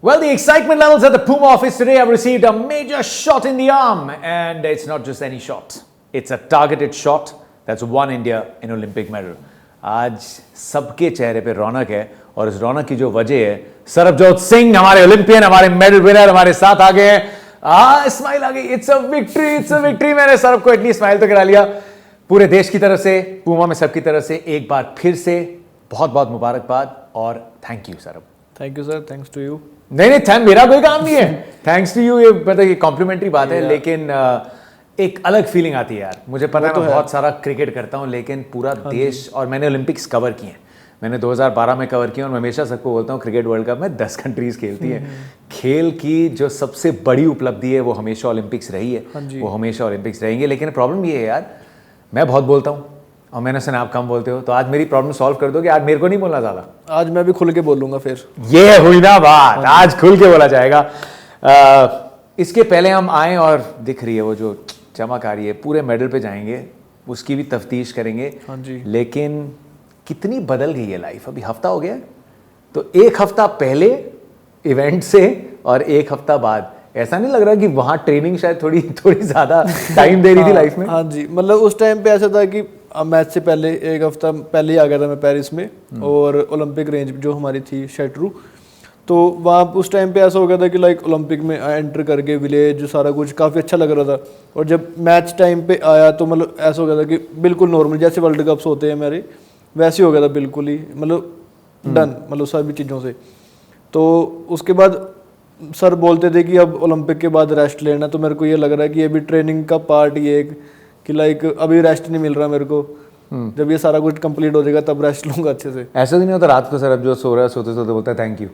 Well, the excitement levels at the Puma office today have received a major shot in the arm. And it's not just any shot. It's a targeted shot that's won India an Olympic medal. आज सबके चेहरे पे रौनक है और इस रौनक की जो वजह है सरबजोत सिंह हमारे ओलंपियन हमारे मेडल विनर हमारे साथ आ गए हैं. स्माइल आ गई. It's a victory. मैंने सरब को इतनी स्माइल तो करा लिया. पूरे देश की तरफ से पूमा में सबकी तरफ से एक बार फिर से बहुत बहुत मुबारकबाद और thank you Sarab. Thank you sir. Thanks to you. नहीं मेरा कोई काम नहीं है. थैंक्स टू यू ये मतलब ये कॉम्प्लीमेंट्री बात है लेकिन एक अलग फीलिंग आती है यार. मुझे पता है मैं बहुत सारा क्रिकेट करता हूँ लेकिन पूरा देश और मैंने ओलंपिक्स कवर किए हैं. मैंने 2012 में कवर किया और मैं हमेशा सबको बोलता हूँ क्रिकेट वर्ल्ड कप में 10 कंट्रीज खेलती हैं. खेल की जो सबसे बड़ी उपलब्धि है वो हमेशा ओलंपिक्स रही है. वो हमेशा ओलंपिक्स रहेंगे. लेकिन प्रॉब्लम ये है यार मैं बहुत बोलता हूँ और मैंने सुना आप कम बोलते हो तो आज मेरी प्रॉब्लम सॉल्व कर दोगे. आज मेरे को नहीं बोलना ज़्यादा. आज मैं भी खुल के बोलूँगा फिर. ये हुई ना बात. आज खुल के बोला जाएगा. इसके पहले हम आए और दिख रही है वो जो चमक आ रही है. पूरे मेडल पे जाएंगे उसकी भी तफ्तीश करेंगे. लेकिन कितनी बदल गई है लाइफ. अभी हफ्ता हो गया तो एक हफ्ता पहले इवेंट से और एक हफ्ता बाद ऐसा नहीं लग रहा कि वहाँ ट्रेनिंग शायद थोड़ी ज़्यादा टाइम दे रही थी लाइफ में. हाँ जी मतलब उस टाइम पे ऐसा था कि मैच से पहले एक हफ्ता पहले ही आ गया था मैं पेरिस में और ओलंपिक रेंज जो हमारी थी शेटरू तो वहाँ उस टाइम पे ऐसा हो गया था कि लाइक ओलंपिक में एंटर करके विलेज सारा कुछ काफ़ी अच्छा लग रहा था. और जब मैच टाइम पे आया तो मतलब ऐसा हो गया था कि बिल्कुल नॉर्मल जैसे वर्ल्ड कप्स होते हैं मेरे वैसे ही हो गया था बिल्कुल ही मतलब डन मतलब सभी चीज़ों से. तो उसके बाद सर बोलते थे कि अब ओलंपिक के बाद रेस्ट लेना. तो मेरे को ये लग रहा है कि ये भी ट्रेनिंग का पार्ट ही है कि लाइक अभी रेस्ट नहीं मिल रहा मेरे को. जब ये सारा कुछ कंप्लीट हो जाएगा तब रेस्ट लूंगा अच्छे से. ऐसा तो नहीं होता रात को सर अब जो सो रहा है सोते सोते बोलता है थैंक यू.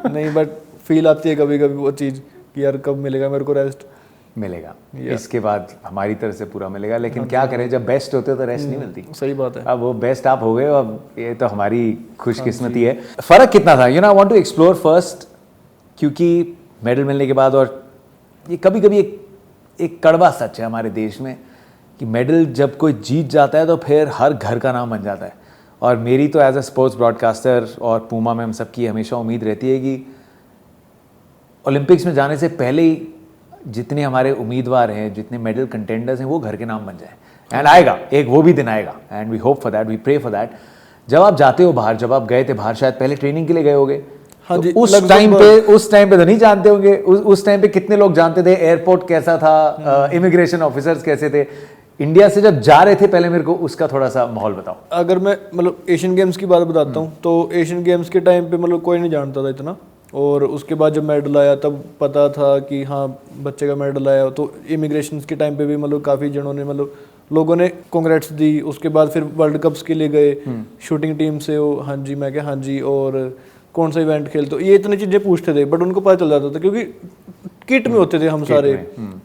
नहीं बट फील आती है कभी कभी वो चीज़ कि यार कब मिलेगा मेरे को रेस्ट. मिलेगा इसके बाद हमारी तरफ से पूरा मिलेगा. लेकिन क्या करें जब बेस्ट होते तो रेस्ट नहीं मिलती. सही बात है. अब वो बेस्ट आप हो गए अब ये तो हमारी खुशकिस्मती है. फ़र्क कितना था you know I want to explore first क्योंकि मेडल मिलने के बाद और ये कभी कभी एक कड़वा सच है हमारे देश में कि मेडल जब कोई जीत जाता है तो फिर हर घर का नाम बन जाता है. और मेरी तो एज अ स्पोर्ट्स ब्रॉडकास्टर और पूमा में हम सबकी हमेशा उम्मीद रहती है कि ओलंपिक्स में जाने से पहले ही जितने हमारे उम्मीदवार हैं जितने मेडल कंटेंडर्स हैं वो घर के नाम बन जाए. एंड आएगा एक वो भी दिन आएगा and we hope for that we pray for that. जब आप जाते हो बाहर जब आप गए थे बाहर शायद पहले ट्रेनिंग के लिए गए होगे. हाँ जी, तो उस टाइम पे तो नहीं जानते होंगे. उस टाइम पे कितने लोग जानते थे एयरपोर्ट कैसा था इमिग्रेशन ऑफिसर्स कैसे थे. इंडिया से जब जा रहे थे पहले मेरे को उसका थोड़ा सा माहौल बताओ. अगर मैं मतलब एशियन गेम्स की बात बताता हूँ तो एशियन गेम्स के टाइम पे मतलब कोई नहीं जानता था इतना. और उसके बाद जब मेडल आया तब पता था कि हाँ बच्चे का मेडल आया. तो इमिग्रेशन के टाइम पे भी मतलब काफ़ी जनों ने मतलब लोगों ने कांग्रेट्स दी. उसके बाद फिर वर्ल्ड कप्स के लिए गए शूटिंग टीम से वो हाँ जी मैं क्या हाँ जी और कौन सा इवेंट खेलते हो ये इतनी चीज़ें पूछते थे. बट उनको पता चल जाता था क्योंकि किट में होते थे हम सारे.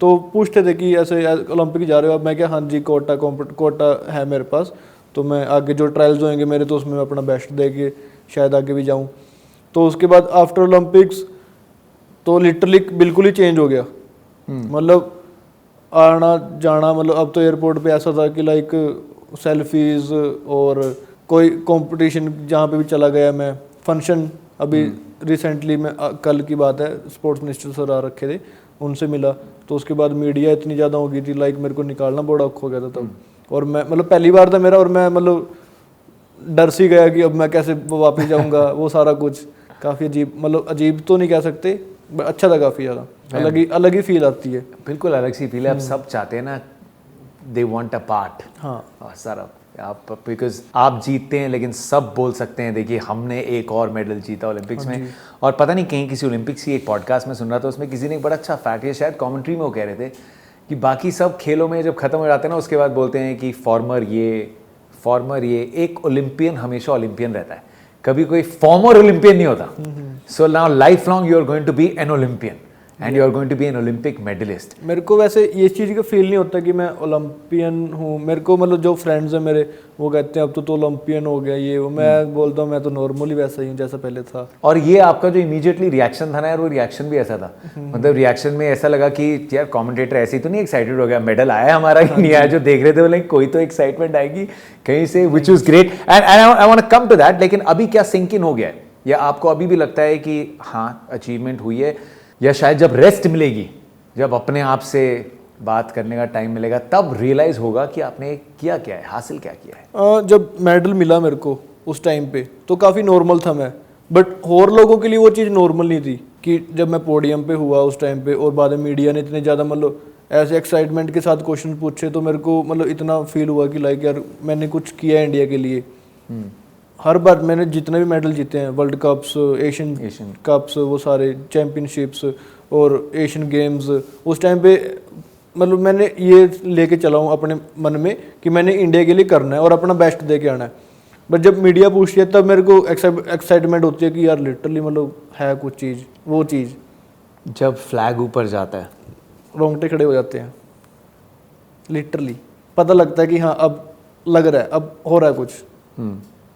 तो पूछते थे कि ऐसे ओलंपिक जा रहे हो. अब मैं क्या हाँ जी कोटा है मेरे पास तो मैं आगे जो ट्रायल्स होंगे मेरे तो उसमें मैं अपना बेस्ट दे के शायद आगे भी जाऊँ. तो उसके बाद आफ्टर ओलंपिक्स तो लिटरली बिल्कुल ही चेंज हो गया. मतलब आना जाना मतलब अब तो एयरपोर्ट पे ऐसा था कि लाइक सेल्फीज और कोई कंपटीशन जहाँ पे भी चला गया मैं फंक्शन अभी रिसेंटली में कल की बात है स्पोर्ट्स मिनिस्टर सर आ रखे थे उनसे मिला. तो उसके बाद मीडिया इतनी ज़्यादा हो गई थी लाइक मेरे को निकालना बड़ा औखा हो गया था तब. और मैं मतलब पहली बार था मेरा और मैं मतलब डर सी गया कि अब मैं कैसे वापस जाऊँगा. वो सारा कुछ काफ़ी अजीब मतलब अजीब तो नहीं कह सकते अच्छा था काफ़ी ज़्यादा. अलग ही फील आती है. बिल्कुल अलग सी फील है. अब सब चाहते हैं ना दे वांट अ पार्ट. हाँ सर आप बिकॉज आप जीतते हैं लेकिन सब बोल सकते हैं देखिए हमने एक और मेडल जीता ओलंपिक्स में. और पता नहीं कहीं किसी ओलंपिक्स की एक पॉडकास्ट में सुन रहा था उसमें किसी ने एक बड़ा अच्छा फैक्ट है शायद कमेंट्री में वो कह रहे थे कि बाकी सब खेलों में जब खत्म हो जाते हैं ना उसके बाद बोलते हैं कि फॉर्मर ये एक ओलंपियन हमेशा ओलंपियन रहता है. कभी कोई फॉर्मर ओलंपियन नहीं होता. So now life long you are going to be an Olympian and you are going to be an Olympic medallist. मेरे को वैसे ये चीज़ का फील नहीं होता कि मैं ओलंपियन हूँ. मेरे को मतलब जो फ्रेंड्स हैं मेरे वो कहते हैं अब तो ओलंपियन हो गया ये वो. मैं बोलता हूँ मैं तो नॉर्मली वैसा ही हूँ जैसा पहले था. और ये आपका जो इमीडिएटली रिएक्शन था ना यार वो रिएक्शन भी ऐसा था. मतलब रिएक्शन में ऐसा लगा कि यार कमेंटेटर ऐसे ही तो नहीं एक्साइटेड हो गया मेडल आया हमारा कि नहीं आया. जो देख रहे थे बोले कोई तो एक्साइटमेंट आएगी कहीं से which is great and I want to come to that. लेकिन अभी क्या सिंक इन हो गया है या आपको अभी भी लगता है कि हाँ अचीवमेंट हुई है, या शायद जब रेस्ट मिलेगी, जब अपने आप से बात करने का टाइम मिलेगा, तब रियलाइज होगा कि आपने किया क्या है, हासिल क्या किया है? जब मेडल मिला मेरे को उस टाइम पे तो काफ़ी नॉर्मल था मैं, बट और लोगों के लिए वो चीज़ नॉर्मल नहीं थी कि जब मैं पोडियम पे हुआ उस टाइम पे और बाद में मीडिया ने इतने ज़्यादा मतलब ऐसे एक्साइटमेंट के साथ क्वेश्चन पूछे, तो मेरे को मतलब इतना फील हुआ कि लाइक यार मैंने कुछ किया है इंडिया के लिए। हर बार मैंने जितने भी मेडल जीते हैं, वर्ल्ड कप्स, एशियन कप्स, वो सारे चैम्पियनशिप्स और एशियन गेम्स, उस टाइम पे मतलब मैंने ये लेके चला हूँ अपने मन में कि मैंने इंडिया के लिए करना है और अपना बेस्ट दे के आना है। बट जब मीडिया पूछती है तब मेरे को एक्साइटमेंट होती है कि यार लिटरली मतलब है कुछ चीज़, वो चीज़। जब फ्लैग ऊपर जाता है रोंगटे खड़े हो जाते हैं, लिटरली पता लगता है कि हाँ अब लग रहा है, अब हो रहा है कुछ।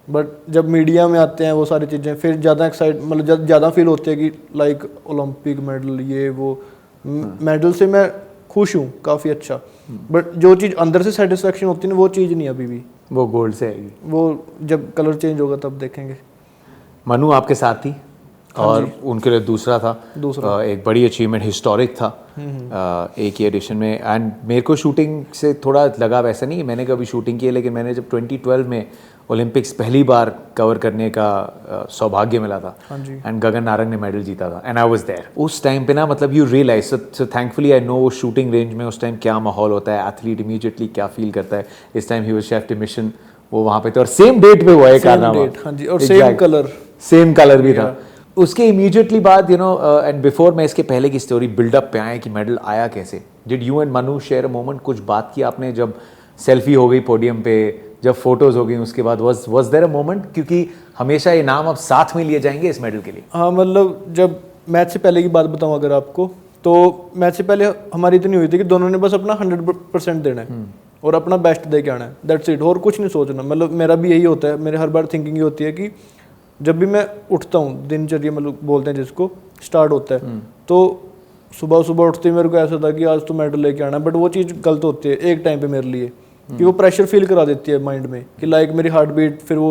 बट जब मीडिया में आते हैं वो सारी चीज़ें, फिर ज़्यादा मतलब ज़्यादा फील होती है कि लाइक ओलंपिक मेडल, ये वो मेडल से मैं खुश हूँ काफ़ी अच्छा, बट जो चीज़ अंदर से सेटिस्फेक्शन होती है ना, वो चीज़ नहीं अभी भी। वो गोल्ड से आएगी, वो जब कलर चेंज होगा तब देखेंगे। मनु आपके साथ थी और उनके लिए दूसरा था, एक बड़ी अचीवमेंट, हिस्टोरिक था एक ही एडिशन में। एंड मेरे को शूटिंग से थोड़ा लगाव ऐसा नहीं है, मैंने कभी शूटिंग की है, लेकिन मैंने जब 2012 में ओलंपिक्स पहली बार कवर करने का सौभाग्य मिला था, एंड गगन नारंग ने मेडल जीता था, एंड आई वाज देयर उस टाइम पे ना, मतलब you realise, so thankfully I know shooting range में उस टाइम क्या माहौल होता है, एथलीट इमीडिएटली क्या फील करता है। इस time he was chef mission, वो वहाँ पे थे और सेम डेट पे हुआ है कारनामा, और सेम कलर भी था। उसके इमीडिएटली बाद एंड बिफोर मैं इसके पहले की स्टोरी बिल्डअप पे आए कि मेडल आया कैसे, did you and Manu share a moment, कुछ बात की आपने जब सेल्फी हो गई पोडियम पे, जब फोटोज हो गई उसके बाद, वाज देयर अ मोमेंट, क्योंकि हमेशा ये नाम अब साथ में लिए जाएंगे इस मेडल के लिए? हाँ, मतलब जब मैच से पहले की बात बताऊँ अगर आपको, तो मैच से पहले हमारी इतनी हुई थी कि दोनों ने बस अपना 100% देना है और अपना बेस्ट दे के आना है, दैट्स इट, और कुछ नहीं सोचना। मतलब मेरा भी यही होता है, मेरे हर बार थिंकिंग ये होती है कि जब भी मैं उठता हूँ, दिनचर्या मतलब बोलते हैं जिसको, स्टार्ट होता है, तो सुबह सुबह उठते ही मेरे को ऐसा था कि आज तो मेडल लेके आना है, बट वो चीज़ गलत होती है एक टाइम पे मेरे लिए, कि वो प्रेशर फील करा देती है माइंड में कि लाइक मेरी हार्ट बीट, फिर वो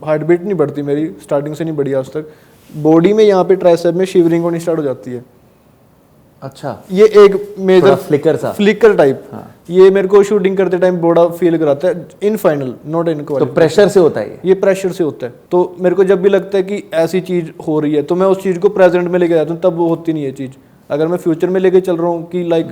हार्ट बीट नहीं बढ़ती मेरी, स्टार्टिंग से नहीं बढ़ी आज तक, बॉडी में यहाँ पे ट्राइसेप में शिवरिंग होनी स्टार्ट हो जाती है। अच्छा, ये एक मेजर फ्लिकर टाइप, ये मेरे को शूटिंग करते टाइम बड़ा फील कराता है, in final not in qualified. तो प्रेशर से होता है ये प्रेशर से होता है। तो मेरे को जब भी लगता है कि ऐसी चीज हो रही है तो मैं उस चीज को प्रेजेंट में लेके जाता हूँ, तब वो होती नहीं है चीज। अगर मैं फ्यूचर में लेके चल रहा हूँ कि लाइक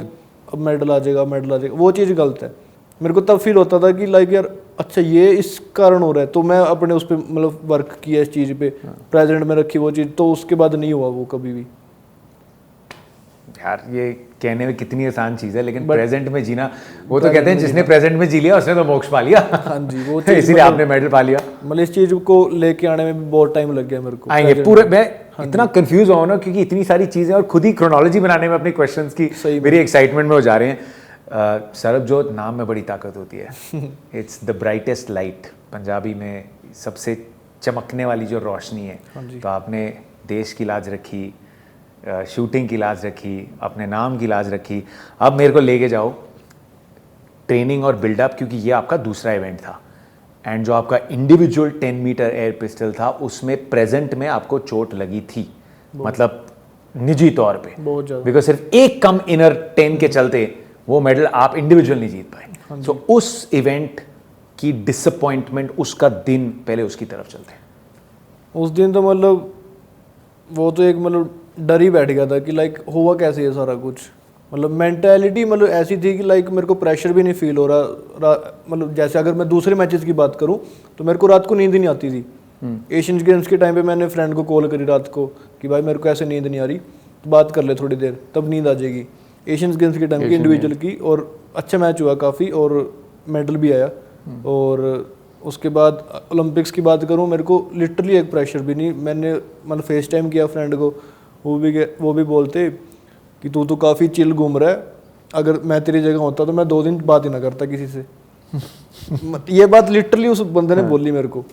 अब मेडल आ जाएगा, वो चीज गलत है। मेरे को तब फील होता था कि लाइक यार अच्छा ये इस कारण हो रहा है, तो मैं अपने उस पर मतलब वर्क किया इस चीज पे, प्रेजेंट में रखी वो चीज, तो उसके बाद नहीं हुआ वो कभी भी। यार ये कहने में कितनी आसान चीज है, लेकिन प्रेजेंट में जीना, वो तो कहते हैं जिसने प्रेजेंट में जी लिया उसने तो मोक्ष पा लिया। हाँ जी, वो इसीलिए आपने मेडल पा लिया। मतलब इस चीज को लेके आने में भी बहुत टाइम लग गया मेरे को। आएंगे पूरे, मैं इतना कंफ्यूज हुआ ना क्योंकि इतनी सारी चीजें, और खुद ही क्रोनोलॉजी बनाने में अपने क्वेश्चंस की मेरी एक्साइटमेंट में हो जा रहे हैं। सरबजोत नाम में बड़ी ताकत होती है। It's the brightest light, Punjabi में सबसे चमकने वाली जो रोशनी है। तो आपने देश की लाज रखी, शूटिंग की लाज रखी, अपने नाम की लाज रखी। अब मेरे को लेके जाओ ट्रेनिंग और बिल्डअप, क्योंकि ये आपका दूसरा इवेंट था, एंड जो आपका इंडिविजुअल 10 मीटर एयर पिस्टल था उसमें प्रेजेंट में आपको चोट लगी थी, मतलब निजी तौर पे, बिकॉज सिर्फ एक कम इनर 10 के चलते वो मेडल आप इंडिविजुअल नहीं जीत पाए। तो उस इवेंट की डिसअपॉइंटमेंट, उसका दिन, पहले उसकी तरफ चलते हैं। उस दिन तो मतलब वो तो एक मतलब डर ही बैठ गया था कि लाइक हुआ कैसे ये सारा कुछ। मतलब मेंटालिटी मतलब ऐसी थी कि लाइक मेरे को प्रेशर भी नहीं फील हो रहा। मतलब जैसे अगर मैं दूसरे मैचेस की बात करूं तो मेरे को रात को नींद ही नहीं आती थी। एशियन गेम्स के टाइम पे मैंने फ्रेंड को कॉल करी रात को कि भाई मेरे को ऐसे नींद नहीं आ रही, तो बात कर ले थोड़ी देर, तब नींद आ जाएगी। एशियन गेम्स के टाइम की इंडिविजुअल की, और अच्छा मैच हुआ काफ़ी और मेडल भी आया। और उसके बाद ओलंपिक्स की बात करूं, मेरे को लिटरली एक प्रेशर भी नहीं। मैंने मतलब फेस टाइम किया फ्रेंड को, वो भी बोलते कि तू तो काफ़ी चिल घूम रहा है, अगर मैं तेरी जगह होता तो मैं 2 दिन बात ही ना करता किसी से। ये बात लिटरली उस बंदे ने बोली मेरे को।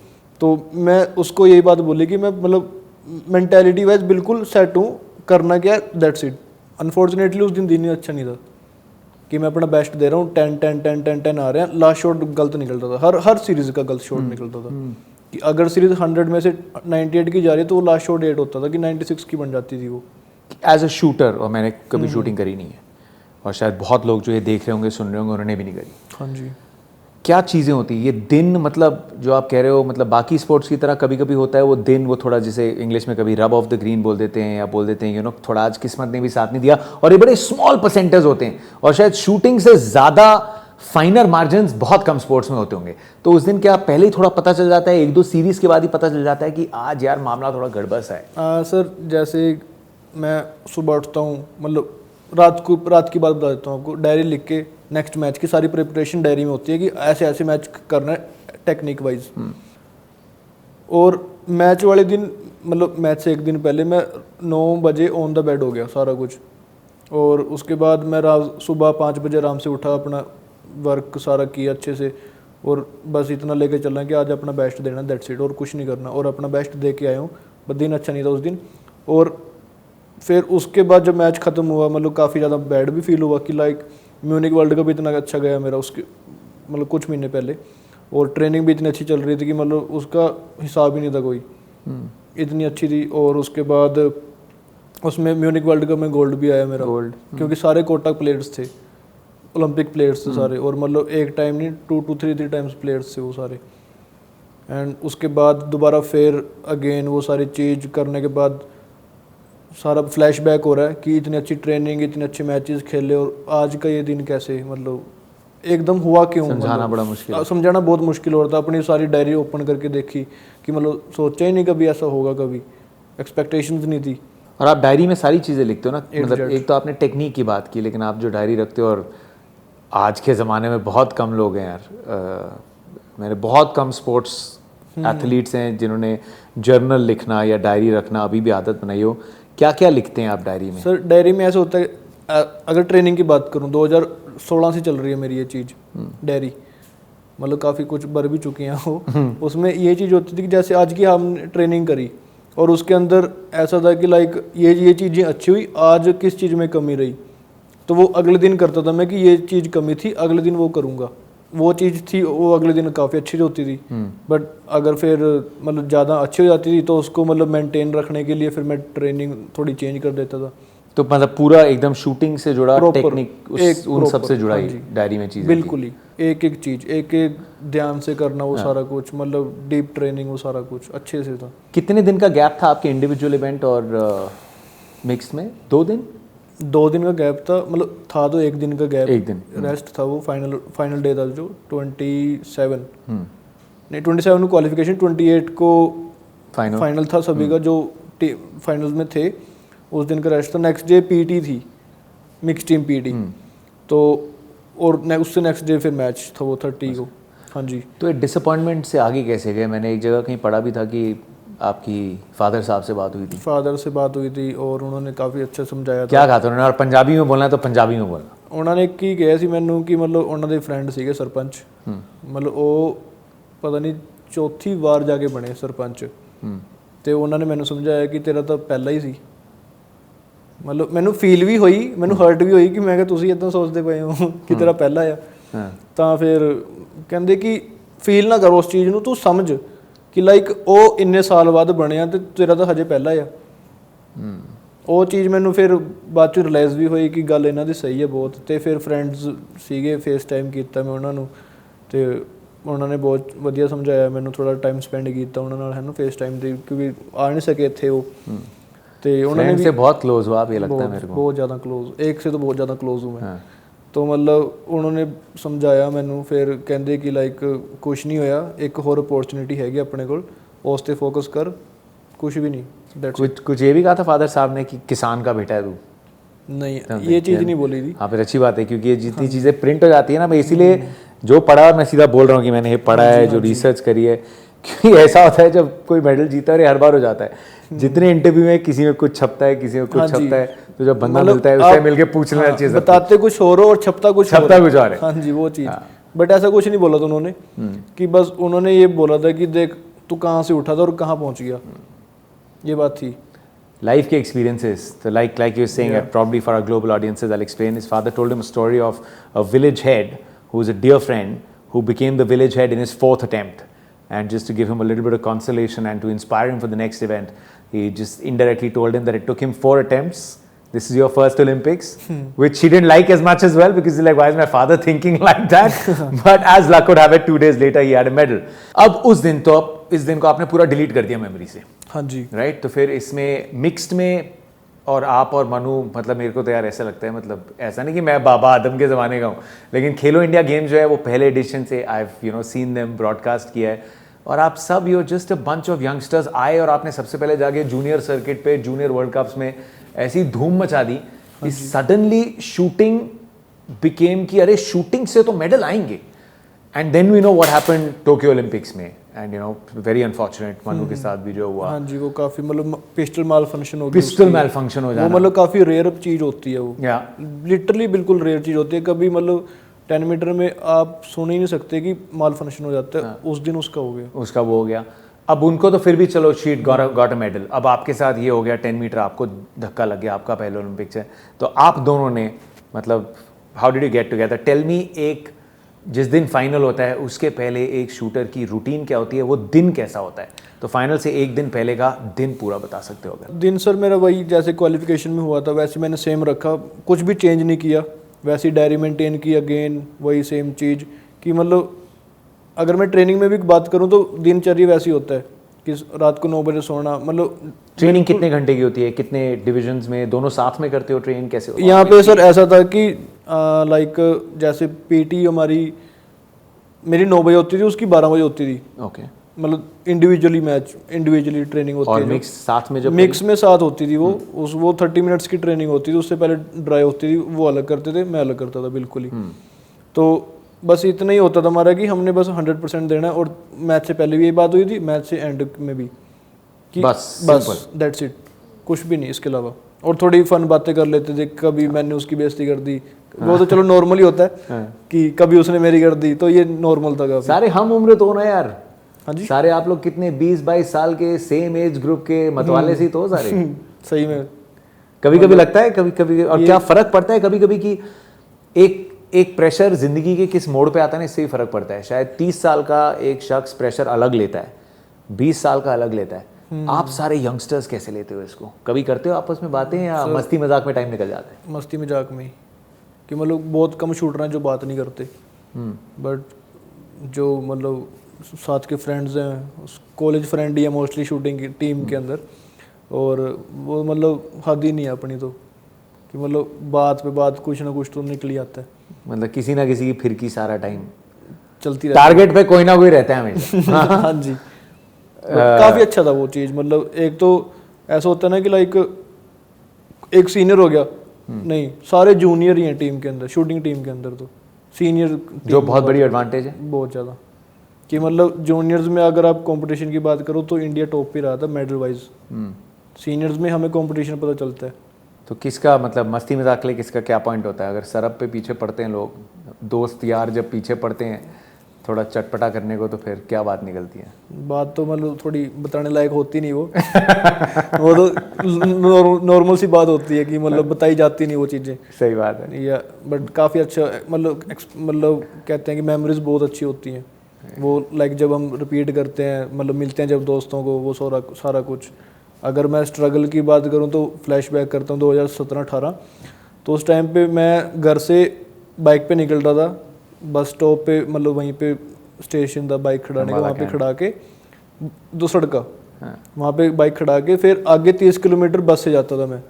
तो मैं उसको यही बात बोली कि मैं मतलब मेंटालिटी वाइज बिल्कुल सेट हूँ, करना क्या दैट्स इट। अनफॉर्चुनेटली उस दिन ही अच्छा नहीं था कि मैं अपना बेस्ट दे रहा हूँ, 10 आ रहे हैं, लास्ट शॉट गलत निकलता था, हर सीरीज का गलत शॉट निकलता था। कि अगर सीरीज 100 में से 98 की जा रही है तो वो लास्ट शॉट 8 होता था कि 96 की बन जाती थी वो। एज अ शूटर, और मैंने कभी शूटिंग करी नहीं है, और शायद बहुत लोग जो ये देख रहे होंगे, सुन रहे होंगे, उन्होंने भी नहीं करी। हाँ जी। क्या चीज़ें होती हैं ये दिन, मतलब जो आप कह रहे हो, मतलब बाकी स्पोर्ट्स की तरह कभी कभी होता है वो दिन, वो थोड़ा जैसे इंग्लिश में कभी रब ऑफ द ग्रीन बोल देते हैं, या बोल देते हैं थोड़ा आज किस्मत ने भी साथ नहीं दिया, और ये बड़े स्मॉल परसेंटेज होते हैं, और शायद शूटिंग से ज़्यादा फाइनर मार्जिन बहुत कम स्पोर्ट्स में होते होंगे। तो उस दिन क्या पहले ही थोड़ा पता चल जाता है, 1-2 सीरीज़ के बाद ही पता चल जाता है कि आज यार मामला थोड़ा गड़बड़ सा है? सर जैसे मैं सुबह उठता हूँ, मतलब रात की बात बता देता हूँ आपको, डायरी लिख के नेक्स्ट मैच की सारी प्रिपरेशन डायरी में होती है कि ऐसे ऐसे मैच करना है टेक्निक वाइज। और मैच वाले दिन, मतलब मैच से एक दिन पहले मैं 9 बजे ऑन द बेड हो गया सारा कुछ, और उसके बाद मैं सुबह 5 बजे आराम से उठा, अपना वर्क सारा किया अच्छे से, और बस इतना लेके चलना कि आज अपना बेस्ट देना, दैट्स इट, और कुछ नहीं करना, और अपना बेस्ट दे के आया हूँ। बस दिन अच्छा नहीं था उस दिन। और फिर उसके बाद जब मैच ख़त्म हुआ, मतलब काफ़ी ज़्यादा बैड भी फील हुआ कि लाइक म्यूनिक वर्ल्ड कप इतना अच्छा गया मेरा उसके मतलब कुछ महीने पहले, और ट्रेनिंग भी इतनी अच्छी चल रही थी कि मतलब उसका हिसाब ही नहीं था कोई, इतनी अच्छी थी। और उसके बाद उसमें म्यूनिक वर्ल्ड कप में गोल्ड भी आया मेरा, गोल्ड, क्योंकि सारे कोटक प्लेयर्स थे, ओलंपिक प्लेयर्स थे सारे, और मतलब एक टाइम नहीं 2 to 3 टाइम्स प्लेयर्स थे वो सारे। एंड उसके बाद दोबारा फिर अगेन वो सारी चीज़ करने के बाद सारा फ्लैशबैक हो रहा है कि इतनी अच्छी ट्रेनिंग, इतने अच्छे मैचेस खेले, और आज का ये दिन कैसे, मतलब एकदम हुआ क्यों, समझाना बड़ा मुश्किल, समझाना बहुत मुश्किल हो रहा था। अपनी सारी डायरी ओपन करके देखी कि मतलब सोचा ही नहीं कभी ऐसा होगा, कभी एक्सपेक्टेशंस नहीं थी। और आप डायरी में सारी चीज़ें लिखते हो ना, मतलब एक तो आपने टेक्निक की बात की, लेकिन आप जो डायरी रखते हो, और आज के ज़माने में बहुत कम लोग हैं यार, मेरे बहुत कम स्पोर्ट्स एथलीट्स हैं जिन्होंने जर्नल लिखना या डायरी रखना अभी भी आदत बनाई हो। क्या क्या लिखते हैं आप डायरी में? सर डायरी में ऐसा होता है, अगर ट्रेनिंग की बात करूं 2016 से चल रही है मेरी ये चीज़ डायरी, मतलब काफ़ी कुछ भर भी चुकी हैं वो। उसमें ये चीज़ होती थी कि जैसे आज की हमने ट्रेनिंग करी, और उसके अंदर ऐसा था कि लाइक ये चीज़ें अच्छी हुई, आज किस चीज़ में कमी रही, तो वो अगले दिन करता था मैं कि ये चीज़ कमी थी, अगले दिन वो करूँगा। वो चीज़ थी वो अगले दिन काफ़ी अच्छी होती थी, बट अगर फिर मतलब ज़्यादा अच्छी हो जाती थी तो उसको मतलब मेंटेन रखने के लिए फिर मैं ट्रेनिंग थोड़ी चेंज कर देता था। तो मतलब पूरा एकदम शूटिंग से जुड़ा टेक्निक उन सब से जुड़ा ही डायरी में चीज़, बिल्कुल ही एक एक चीज़ एक एक ध्यान से करना, वो सारा कुछ, मतलब डीप ट्रेनिंग, वो सारा कुछ अच्छे से था। कितने दिन का गैप था आपके इंडिविजुअल इवेंट और मिक्स में? 2 दिन का गैप था, मतलब था तो 1 दिन का गैप, 1 दिन रेस्ट था। वो फाइनल डे था जो 27 नहीं 27 को क्वालिफिकेशन, 28 को फाइनल था सभी का जो फाइनल्स में थे। उस दिन का रेस्ट था। नेक्स्ट डे पीटी थी, मिक्स टीम पीटी, तो और उससे नेक्स्ट डे फिर मैच था वो 30 को। हाँ जी। तो ये डिसअपॉइंटमेंट से आगे कैसे गए? मैंने एक जगह कहीं पढ़ा भी था कि आपकी फादर साहब से बात हुई थी। फादर से बात हुई थी और उन्होंने काफ़ी अच्छा समझाया था। क्या कहा था उन्होंने? और पंजाबी में बोलना है तो पंजाबी में बोलना। उन्होंने की कहा सी मैनू कि मतलब उन्होंने फ्रेंड सीगे सरपंच, मतलब वो पता नहीं चौथी वार जाके बने सरपंच, तो उन्होंने मैनू समझाया कि तेरा तो पहला ही सी। मतलब मैनू फील भी हुई, मैनू हर्ट भी हुई कि मैं तुसीं इदां सोचते पे हो कि तेरा पहला आ। तो फिर कहते कि फील ना करो उस चीज़ नूं, तू समझ कि लाइक ਉਹ ਇੰਨੇ ਸਾਲ ਬਾਅਦ ਬਣਿਆ ਤੇ ਤੇਰਾ ਤਾਂ ਹਜੇ ਪਹਿਲਾ ਆ। ਉਹ ਚੀਜ਼ ਮੈਨੂੰ ਫਿਰ ਬਾਅਦ ਚ ਰਿਅਲਾਈਜ਼ ਵੀ ਹੋਈ ਕਿ ਗੱਲ ਇਹਨਾਂ ਦੀ ਸਹੀ ਹੈ ਬਹੁਤ। ਤੇ ਫਿਰ ਫਰੈਂਡਸ ਸੀਗੇ, ਫੇਸ ਟਾਈਮ ਕੀਤਾ ਮੈਂ ਉਹਨਾਂ ਨੂੰ, ਤੇ ਉਹਨਾਂ ਨੇ ਬਹੁਤ ਵਧੀਆ ਸਮਝਾਇਆ ਮੈਨੂੰ, ਥੋੜਾ ਟਾਈਮ ਸਪੈਂਡ ਕੀਤਾ ਉਹਨਾਂ ਨਾਲ, ਹੈ ਨਾ, ਫੇਸ ਟਾਈਮ ਤੇ, ਕਿਉਂਕਿ ਆ नहीं सके थे वो। तो उन्होंने भी बहुत क्लोज हुआ आप, ये लगता है मेरे को? बहुत ज़्यादा क्लोज, एक से तो बहुत ज़्यादा क्लोज हूँ मैं। तो मतलब उन्होंने समझाया मैनू, फिर कहते कि लाइक कुछ नहीं होया, एक होर अपॉर्चुनिटी हैगी अपने को, उस पर फोकस कर, कुछ भी नहीं। कुछ ये भी कहा था फादर साहब ने कि किसान का बेटा है तू? नहीं, ये चीज़ नहीं बोली थी। हाँ, फिर अच्छी बात है, क्योंकि ये जितनी चीज़ें प्रिंट हो जाती है ना, मैं इसीलिए जो पढ़ा, और मैं सीधा बोल रहा हूँ कि मैंने ये पढ़ा है, जो रिसर्च करी है, क्योंकि ऐसा होता है जब कोई मेडल जीता है, हर बार हो जाता है, जितने इंटरव्यू में किसी में कुछ छपता है, किसी में कुछ छपता है, तो जब बंदा मिलता है उससे मिलके पूछ लेना चाहिए। बताते कुछ और हो और छपता कुछ और है। हाँ जी, वो चीज़। बट ऐसा कुछ नहीं बोला था उन्होंने, कि बस उन्होंने ये बोला था कि देख तू कहाँ से उठा था और कहाँ पहुँच गया, ये बात थी। Life के experiences, so like you were saying, probably for our global audiences, I'll explain. His father told him a story of a village head who was a dear friend who became the village head in his 4th attempt. and just to give him a little bit of consolation and to inspire him for the next event, he just indirectly told him that it took him 4 attempts. This is your first Olympics, which he didn't like as much as well, because he's like, why is my father thinking like that? But as luck would have it, 2 days later he had a medal. अब उस दिन तो इस दिन को आपने पूरा delete कर दिया मेमोरी से, हाँ जी, राइट? तो फिर इसमें मिक्स्ड में और आप और मनु, मतलब मेरे को तो यार ऐसा लगता है, मतलब ऐसा नहीं कि मैं बाबा आदम के ज़माने का हूँ, लेकिन खेलो इंडिया गेम जो है वो पहले एडिशन से I have seen them, broadcast किया है, और आप सब you just a bunch of youngsters आए और आपने सबसे पहले जाके जूनियर सर्किट पे जूनियर वर्ल्ड कप्स में ऐसी धूम मचा दी कि सडनली शूटिंग बिकेम कि अरे शूटिंग से तो मेडल आएंगे, and then we know what happened Tokyo Olympics में, एंड वेरी अनफॉर्चुनेट मनु के साथ भी जो हुआ। हाँ जी, वो काफी मतलब पिस्टल माल फंक्शन हो गया, पिस्टल माल फंक्शन हो जाना, वो मतलब काफी रेयर चीज होती है वो, या लिटरली बिल्कुल रेयर चीज होती है। कभी मतलब 10 मीटर में आप सुन ही नहीं सकते कि माल फंक्शन हो जाता है, उस दिन उसका हो गया, उसका वो हो गया। अब उनको तो फिर भी चलो शीट गॉट अ मेडल, अब आपके साथ ये हो गया 10 मीटर, आपको धक्का लग गया, आपका पहला ओलंपिक्स है, तो आप दोनों ने मतलब how did you get together? Tell me, एक जिस दिन फाइनल होता है उसके पहले एक शूटर की रूटीन क्या होती है, वो दिन कैसा होता है? तो फाइनल से एक दिन पहले का दिन पूरा बता सकते हो अगर? दिन सर मेरा वही जैसे क्वालिफिकेशन में हुआ था वैसे मैंने सेम रखा, कुछ भी चेंज नहीं किया, वैसी डायरी मेंटेन की, अगेन वही सेम चीज़ कि मतलब अगर मैं ट्रेनिंग में भी बात करूं तो दिनचर्या वैसी होता है कि रात को 9 बजे सोना। मतलब ट्रेनिंग कितने घंटे की होती है, कितने डिविजन्स में, दोनों साथ में करते हो ट्रेन, कैसे होता है? यहाँ पे सर ऐसा था कि लाइक जैसे पीटी हमारी मेरी 9 बजे होती थी, उसकी 12 बजे होती थी, ओके, मतलब इंडिविजुअली मैच, इंडिविजुअली ट्रेनिंग होती और है। मिक्स साथ में, जब मिक्स में साथ होती थी वो 30 मिनट्स की ट्रेनिंग होती थी, उससे पहले ड्राई होती थी, वो अलग करते थे, मैं अलग करता था बिल्कुल ही। तो बस इतना ही होता था हमारा कि हमने बस 100% देना है, और मैच से पहले भी यही बात हुई थी, मैच से एंड में भी कि बस दैट्स इट, कुछ भी नहीं इसके अलावा। और थोड़ी फन बातें कर लेते थे, कभी मैंने उसकी बेइज्जती कर दी, वो तो चलो नॉर्मल ही होता है कि कभी उसने मेरी कर दी, तो ये नॉर्मल था काफी। सारे हम उम्र तो ना यार, हाँ जी, सारे आप लोग कितने 20-22 साल के सेम एज ग्रुप के मतवाले से तो सारे सही में कभी कभी लगता है, कभी कभी, और क्या फर्क पड़ता है कभी कभी कि एक प्रेशर जिंदगी के किस मोड़ पे आता है ना, इससे ही फर्क पड़ता है। शायद 30 साल का एक शख्स प्रेशर अलग लेता है, 20 साल का अलग लेता है, आप सारे यंगस्टर्स कैसे लेते हो इसको? कभी करते हो आपस में बातें, या मस्ती मजाक में टाइम निकल जाता है? मस्ती मजाक में ही, कि मतलब बहुत कम शूटर हैं जो बात नहीं करते, बट जो मतलब साथ के फ्रेंड्स हैं, कॉलेज फ्रेंड ही है मोस्टली शूटिंग की टीम के अंदर, और वो मतलब हद ही नहीं है अपनी तो, कि मतलब बात पे बात कुछ ना कुछ तो निकल ही आता है, मतलब किसी ना किसी की फिरकी सारा टाइम चलती रहती टारगेट पे कोई ना कोई रहता है हमेशा। हाँ जी, काफ़ी अच्छा था वो चीज़। मतलब एक तो ऐसा होता है ना कि लाइक एक सीनियर हो गया, नहीं सारे जूनियर ही हैं टीम के अंदर, शूटिंग टीम के अंदर, तो सीनियर जो बहुत बड़ी एडवांटेज है, बहुत ज़्यादा, कि मतलब जूनियर्स में अगर आप कंपटीशन की बात करो तो इंडिया टॉप पे रहा था मेडल वाइज, सीनियर्स में हमें कंपटीशन पता चलता है। तो किसका मतलब मस्ती मजाक के लिए किसका क्या पॉइंट होता है? अगर सरब पे पीछे पड़ते हैं लोग, दोस्त यार जब पीछे पड़ते हैं थोड़ा चटपटा करने को, तो फिर क्या बात निकलती है? बात तो मतलब थोड़ी बताने लायक होती नहीं वो वो तो नॉर्मल सी बात होती है कि मतलब बताई जाती नहीं वो चीज़ें। सही बात है, या बट काफ़ी अच्छा मतलब कहते हैं कि मेमोरीज बहुत अच्छी होती हैं वो, लाइक जब हम रिपीट करते हैं, मतलब मिलते हैं जब दोस्तों को, वो सारा कुछ। अगर मैं स्ट्रगल की बात करूं तो फ्लैशबैक करता हूं 2017-18, तो उस टाइम पे मैं घर से बाइक पे निकल रहा था, बस स्टॉप पे मतलब वहीं पे स्टेशन था बाइक खड़ाने का, वहाँ पे खड़ा के दो सड़का, वहाँ पे बाइक खड़ा के फिर आगे 30 किलोमीटर बस से जाता था मैं।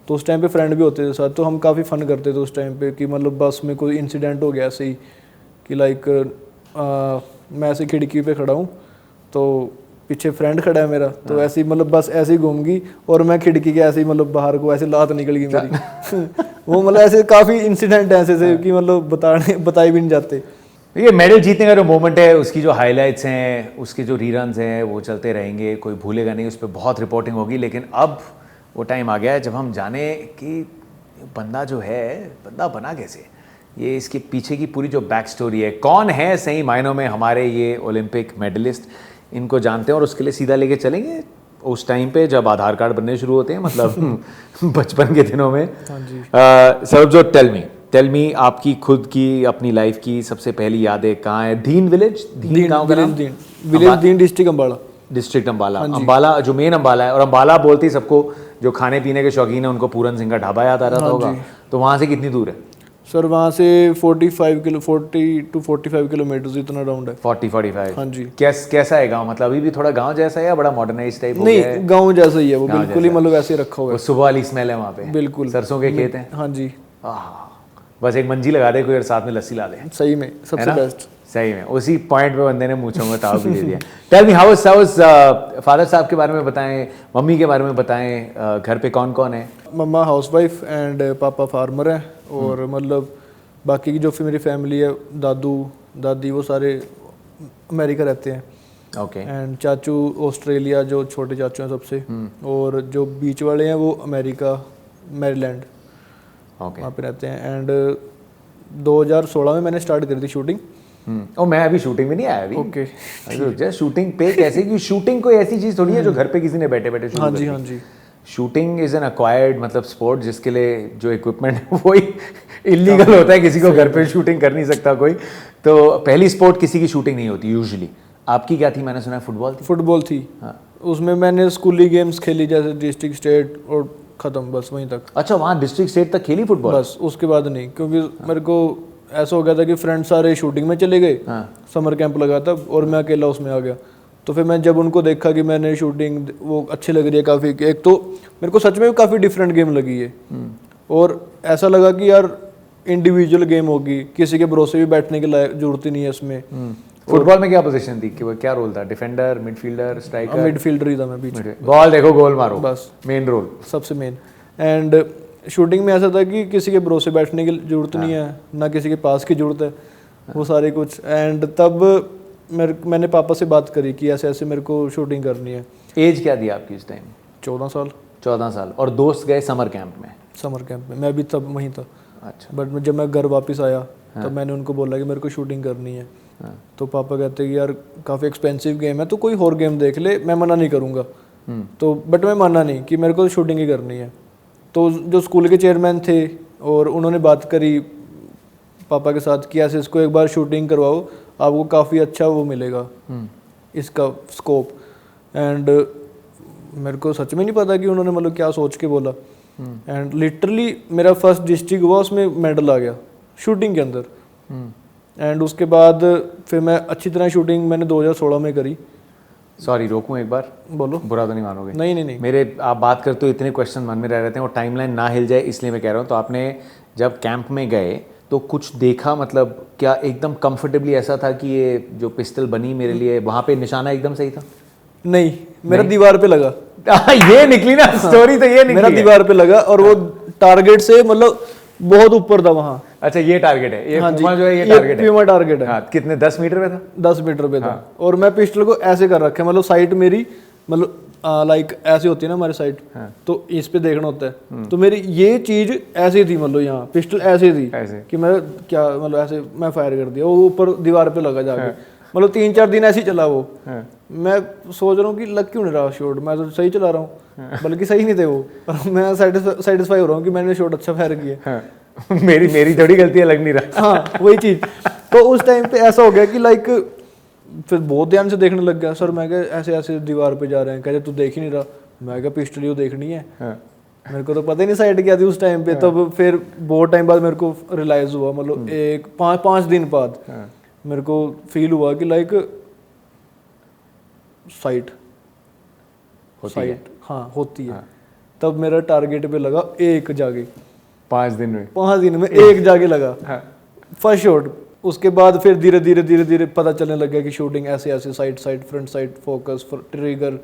तो उस टाइम पे फ्रेंड भी होते थे साथ, तो हम काफ़ी फन करते थे उस टाइम पे कि मतलब बस में कोई इंसिडेंट हो गया ऐसे ही कि लाइक मैं ऐसे खिड़की पे खड़ा हूँ तो पीछे फ्रेंड खड़ा है मेरा, तो ऐसे ही मतलब बस ऐसे ही घूम गई और मैं खिड़की के ऐसे ही मतलब बाहर को ऐसे लात निकल गई मेरी वो मतलब ऐसे काफ़ी इंसिडेंट ऐसे से कि मतलब बताए भी नहीं जाते। ये मेडल जीतने का जो मोमेंट है, उसकी जो हाइलाइट्स हैं, उसके जो रीरन्स हैं, वो चलते रहेंगे, कोई भूलेगा नहीं, उस पर बहुत रिपोर्टिंग होगी। लेकिन अब वो टाइम आ गया है जब हम जाने कि बंदा जो है, बंदा बना कैसे, ये इसके पीछे की पूरी जो बैक स्टोरी है, कौन है सही मायनों में हमारे ये ओलंपिक मेडलिस्ट, इनको जानते हैं। और उसके लिए सीधा लेके चलेंगे उस टाइम पे जब आधार कार्ड बनने शुरू होते हैं, मतलब बचपन के दिनों में। हाँ जी। Sarabjot, tell me, tell me, आपकी खुद की अपनी लाइफ की सबसे पहली यादें कहाँ है? दीन विलेज, दीन गांव का नाम? विलेज दीन, डिस्ट्रिक्ट अम्बाड़ा। डिस्ट्रिक्ट अम्बाला। अम्बाला जो मेन अम्बाला है, और अम्बाला बोलते ही सबको जो खाने पीने के शौकीन है उनको पूरन सिंह का ढाबा याद आ रहा होगा। तो वहाँ से कितनी दूर है? सर वहाँ से 40 to 45 किलोमीटर इतना राउंड है। 40-45। हाँ जी। कैसा है गांव? मतलब अभी भी थोड़ा गांव जैसा है या बड़ा मॉडर्नाइज टाइप हो गया है? नहीं, गांव जैसा ही है वो, बिल्कुल ही मतलब ऐसे रखा हुआ वो है। सुबह वाली स्मेल है वहाँ पे? बिल्कुल। सरसों के खेत हैं? हाँ जी। बस एक मंजी लगा दे कोई और साथ में लस्सी ला दे। सही में सबसे बेस्ट। सही में उसी पॉइंट पे बंदे ने मूंछों में ताव भी दे दिया। टेल मी हाउ फादर साहब के बारे में बताएं, मम्मी के बारे में बताएं, घर पे कौन कौन है? मम्मा हाउसवाइफ एंड पापा फार्मर हैं, और मतलब बाकी की जो फिर मेरी फैमिली है, दादू दादी वो सारे अमेरिका रहते हैं। ओके। एंड चाचू ऑस्ट्रेलिया, जो छोटे चाचू हैं सबसे, और जो बीच वाले हैं वो अमेरिका, मैरीलैंड, ओके, वहाँ पे रहते हैं। एंड 2016 में मैंने स्टार्ट करी थी शूटिंग। और मैं अभी शूटिंग में नहीं आया अभी। ओके। जस्ट शूटिंग पे कैसे, कि शूटिंग कोई ऐसी चीज़ थोड़ी है जो घर पे किसी ने बैठे बैठे शुरू हाँ कर जी, दी। हाँ जी। शूटिंग इज एन अक्वायर्ड मतलब स्पोर्ट, जिसके लिए जो इक्विपमेंट है वही इलीगल होता है, किसी को घर पे शूटिंग कर नहीं सकता कोई। तो पहली स्पोर्ट किसी की शूटिंग नहीं होती यूजुअली। आपकी क्या थी? मैंने सुना है फुटबॉल थी। फुटबॉल थी। हाँ। उसमें मैंने स्कूली गेम्स खेली, जैसे डिस्ट्रिक्ट, स्टेट, और ख़त्म, बस वहीं तक। अच्छा, वहाँ डिस्ट्रिक्ट स्टेट तक खेली फुटबॉल? बस उसके बाद नहीं, क्योंकि मेरे को ऐसा हो गया था कि फ्रेंड सारे शूटिंग में चले गए। हाँ। समर कैंप लगा था और मैं अकेला उसमें आ गया। तो फिर मैं जब उनको देखा कि मैंने शूटिंग वो अच्छी लग रही है काफ़ी, एक तो मेरे को सच में काफ़ी डिफरेंट गेम लगी है, और ऐसा लगा कि यार इंडिविजुअल गेम होगी, किसी के भरोसे भी बैठने की जरूरत ही नहीं है इसमें। फुटबॉल में क्या पोजीशन थी, कि वो क्या रोल था? Defender, midfielder, striker? मिडफील्डर ही था मैं, बीच में। बॉल देखो, गोल मारो, बस मेन रोल, सबसे मेन। एंड शूटिंग में ऐसा था कि किसी के भरोसे बैठने की जरूरत नहीं है, ना किसी के पास की जरूरत है, वो सारे कुछ। एंड तब मैंने पापा से बात करी कि ऐसे ऐसे मेरे को शूटिंग करनी है। एज क्या थी आपकी उस टाइम? 14 साल। 14 साल। और दोस्त गए समर कैंप में? समर कैंप में मैं भी तब वहीं था। अच्छा। बट जब मैं घर वापस आया तब मैंने उनको बोला कि मेरे को शूटिंग करनी है। तो पापा कहते कि यार काफ़ी एक्सपेंसिव गेम है, तो कोई और गेम देख ले, मैं मना नहीं करूँगा। तो बट मैं माना नहीं कि मेरे को शूटिंग ही करनी है। तो जो स्कूल के चेयरमैन थे, और उन्होंने बात करी पापा के साथ कि ऐसे इसको एक बार शूटिंग करवाओ, आपको काफ़ी अच्छा वो मिलेगा, इसका स्कोप। एंड मेरे को सच में नहीं पता कि उन्होंने मतलब क्या सोच के बोला। एंड लिटरली मेरा फर्स्ट डिस्ट्रिक्ट हुआ, उसमें मेडल आ गया शूटिंग के अंदर। एंड उसके बाद फिर मैं अच्छी तरह शूटिंग मैंने 2016 में करी। सॉरी, रोकूं एक बार? बोलो। बुरा तो नहीं मानोगे? नहीं नहीं नहीं। मेरे आप बात करते हो इतने क्वेश्चन मन में रह रहते हैं और टाइमलाइन ना हिल जाए इसलिए मैं कह रहा हूँ। तो आपने जब कैंप में गए तो कुछ देखा, मतलब क्या एकदम कंफर्टेबली ऐसा था कि ये जो पिस्टल बनी मेरे लिए, वहाँ पे निशाना एकदम सही था? नहीं, मेरा दीवार पे लगा। ये निकली ना स्टोरी, तो ये निकली मेरा दीवार पे लगा, और वो टारगेट से मतलब बहुत ऊपर था वहाँ। अच्छा, ये टारगेट है, ये हाँ पुमा जो है ये ये टारगेट है? प्यूमा टारगेट है। हाँ, कितने 10 मीटर पे था? 10 मीटर पे था। और मैं पिस्टल को ऐसे कर रखा है, मतलब साइट मेरी मतलब लाइक ऐसे होती है ना हमारी साइट, तो इस पे देखना होता है। तो मेरी ये चीज ऐसी थी, मतलब यहाँ पिस्टल ऐसे थी ऐसे कि मैं क्या मतलब ऐसे मैं फायर कर दिया, वो ऊपर दीवार पे लगा जाके। मतलब 3-4 दिन ऐसे ही चला वो। मैं सोच रहा हूँ कि लग क्यों नहीं रहा शॉट, मैं तो सही चला रहा हूँ, बल्कि सही नहीं थे वो। मैं सेटिस्फाई हो रहा हूँ कि मैंने शॉट अच्छा फायर किया। मेरी थोड़ी गलती है, लग नहीं रहा। हाँ, वही चीज। तो उस टाइम पे ऐसा हो गया कि लाइक फिर बहुत ध्यान से देखने लग गया। सर मैं क्या ऐसे ऐसे दीवार पे जा रहे हैं, कहते तू देख ही नहीं रहा। मैं क्या पिस्टल ही देखनी है। मेरे को तो पता ही नहीं साइड क्या थी उस टाइम पे। तब फिर बहुत टाइम बाद मेरे को रियलाइज हुआ, मतलब एक 5 दिन बाद मेरे को फील हुआ कि लाइक साइट हाँ होती है। तब मेरा टारगेट पे लगा एक जाके 5 दिन में 5 दिन में एक जाके लगा फर्स्ट शॉट। उसके बाद फिर धीरे धीरे पता चलने लग गया कि शूटिंग ऐसे ऐसे side front side focus trigger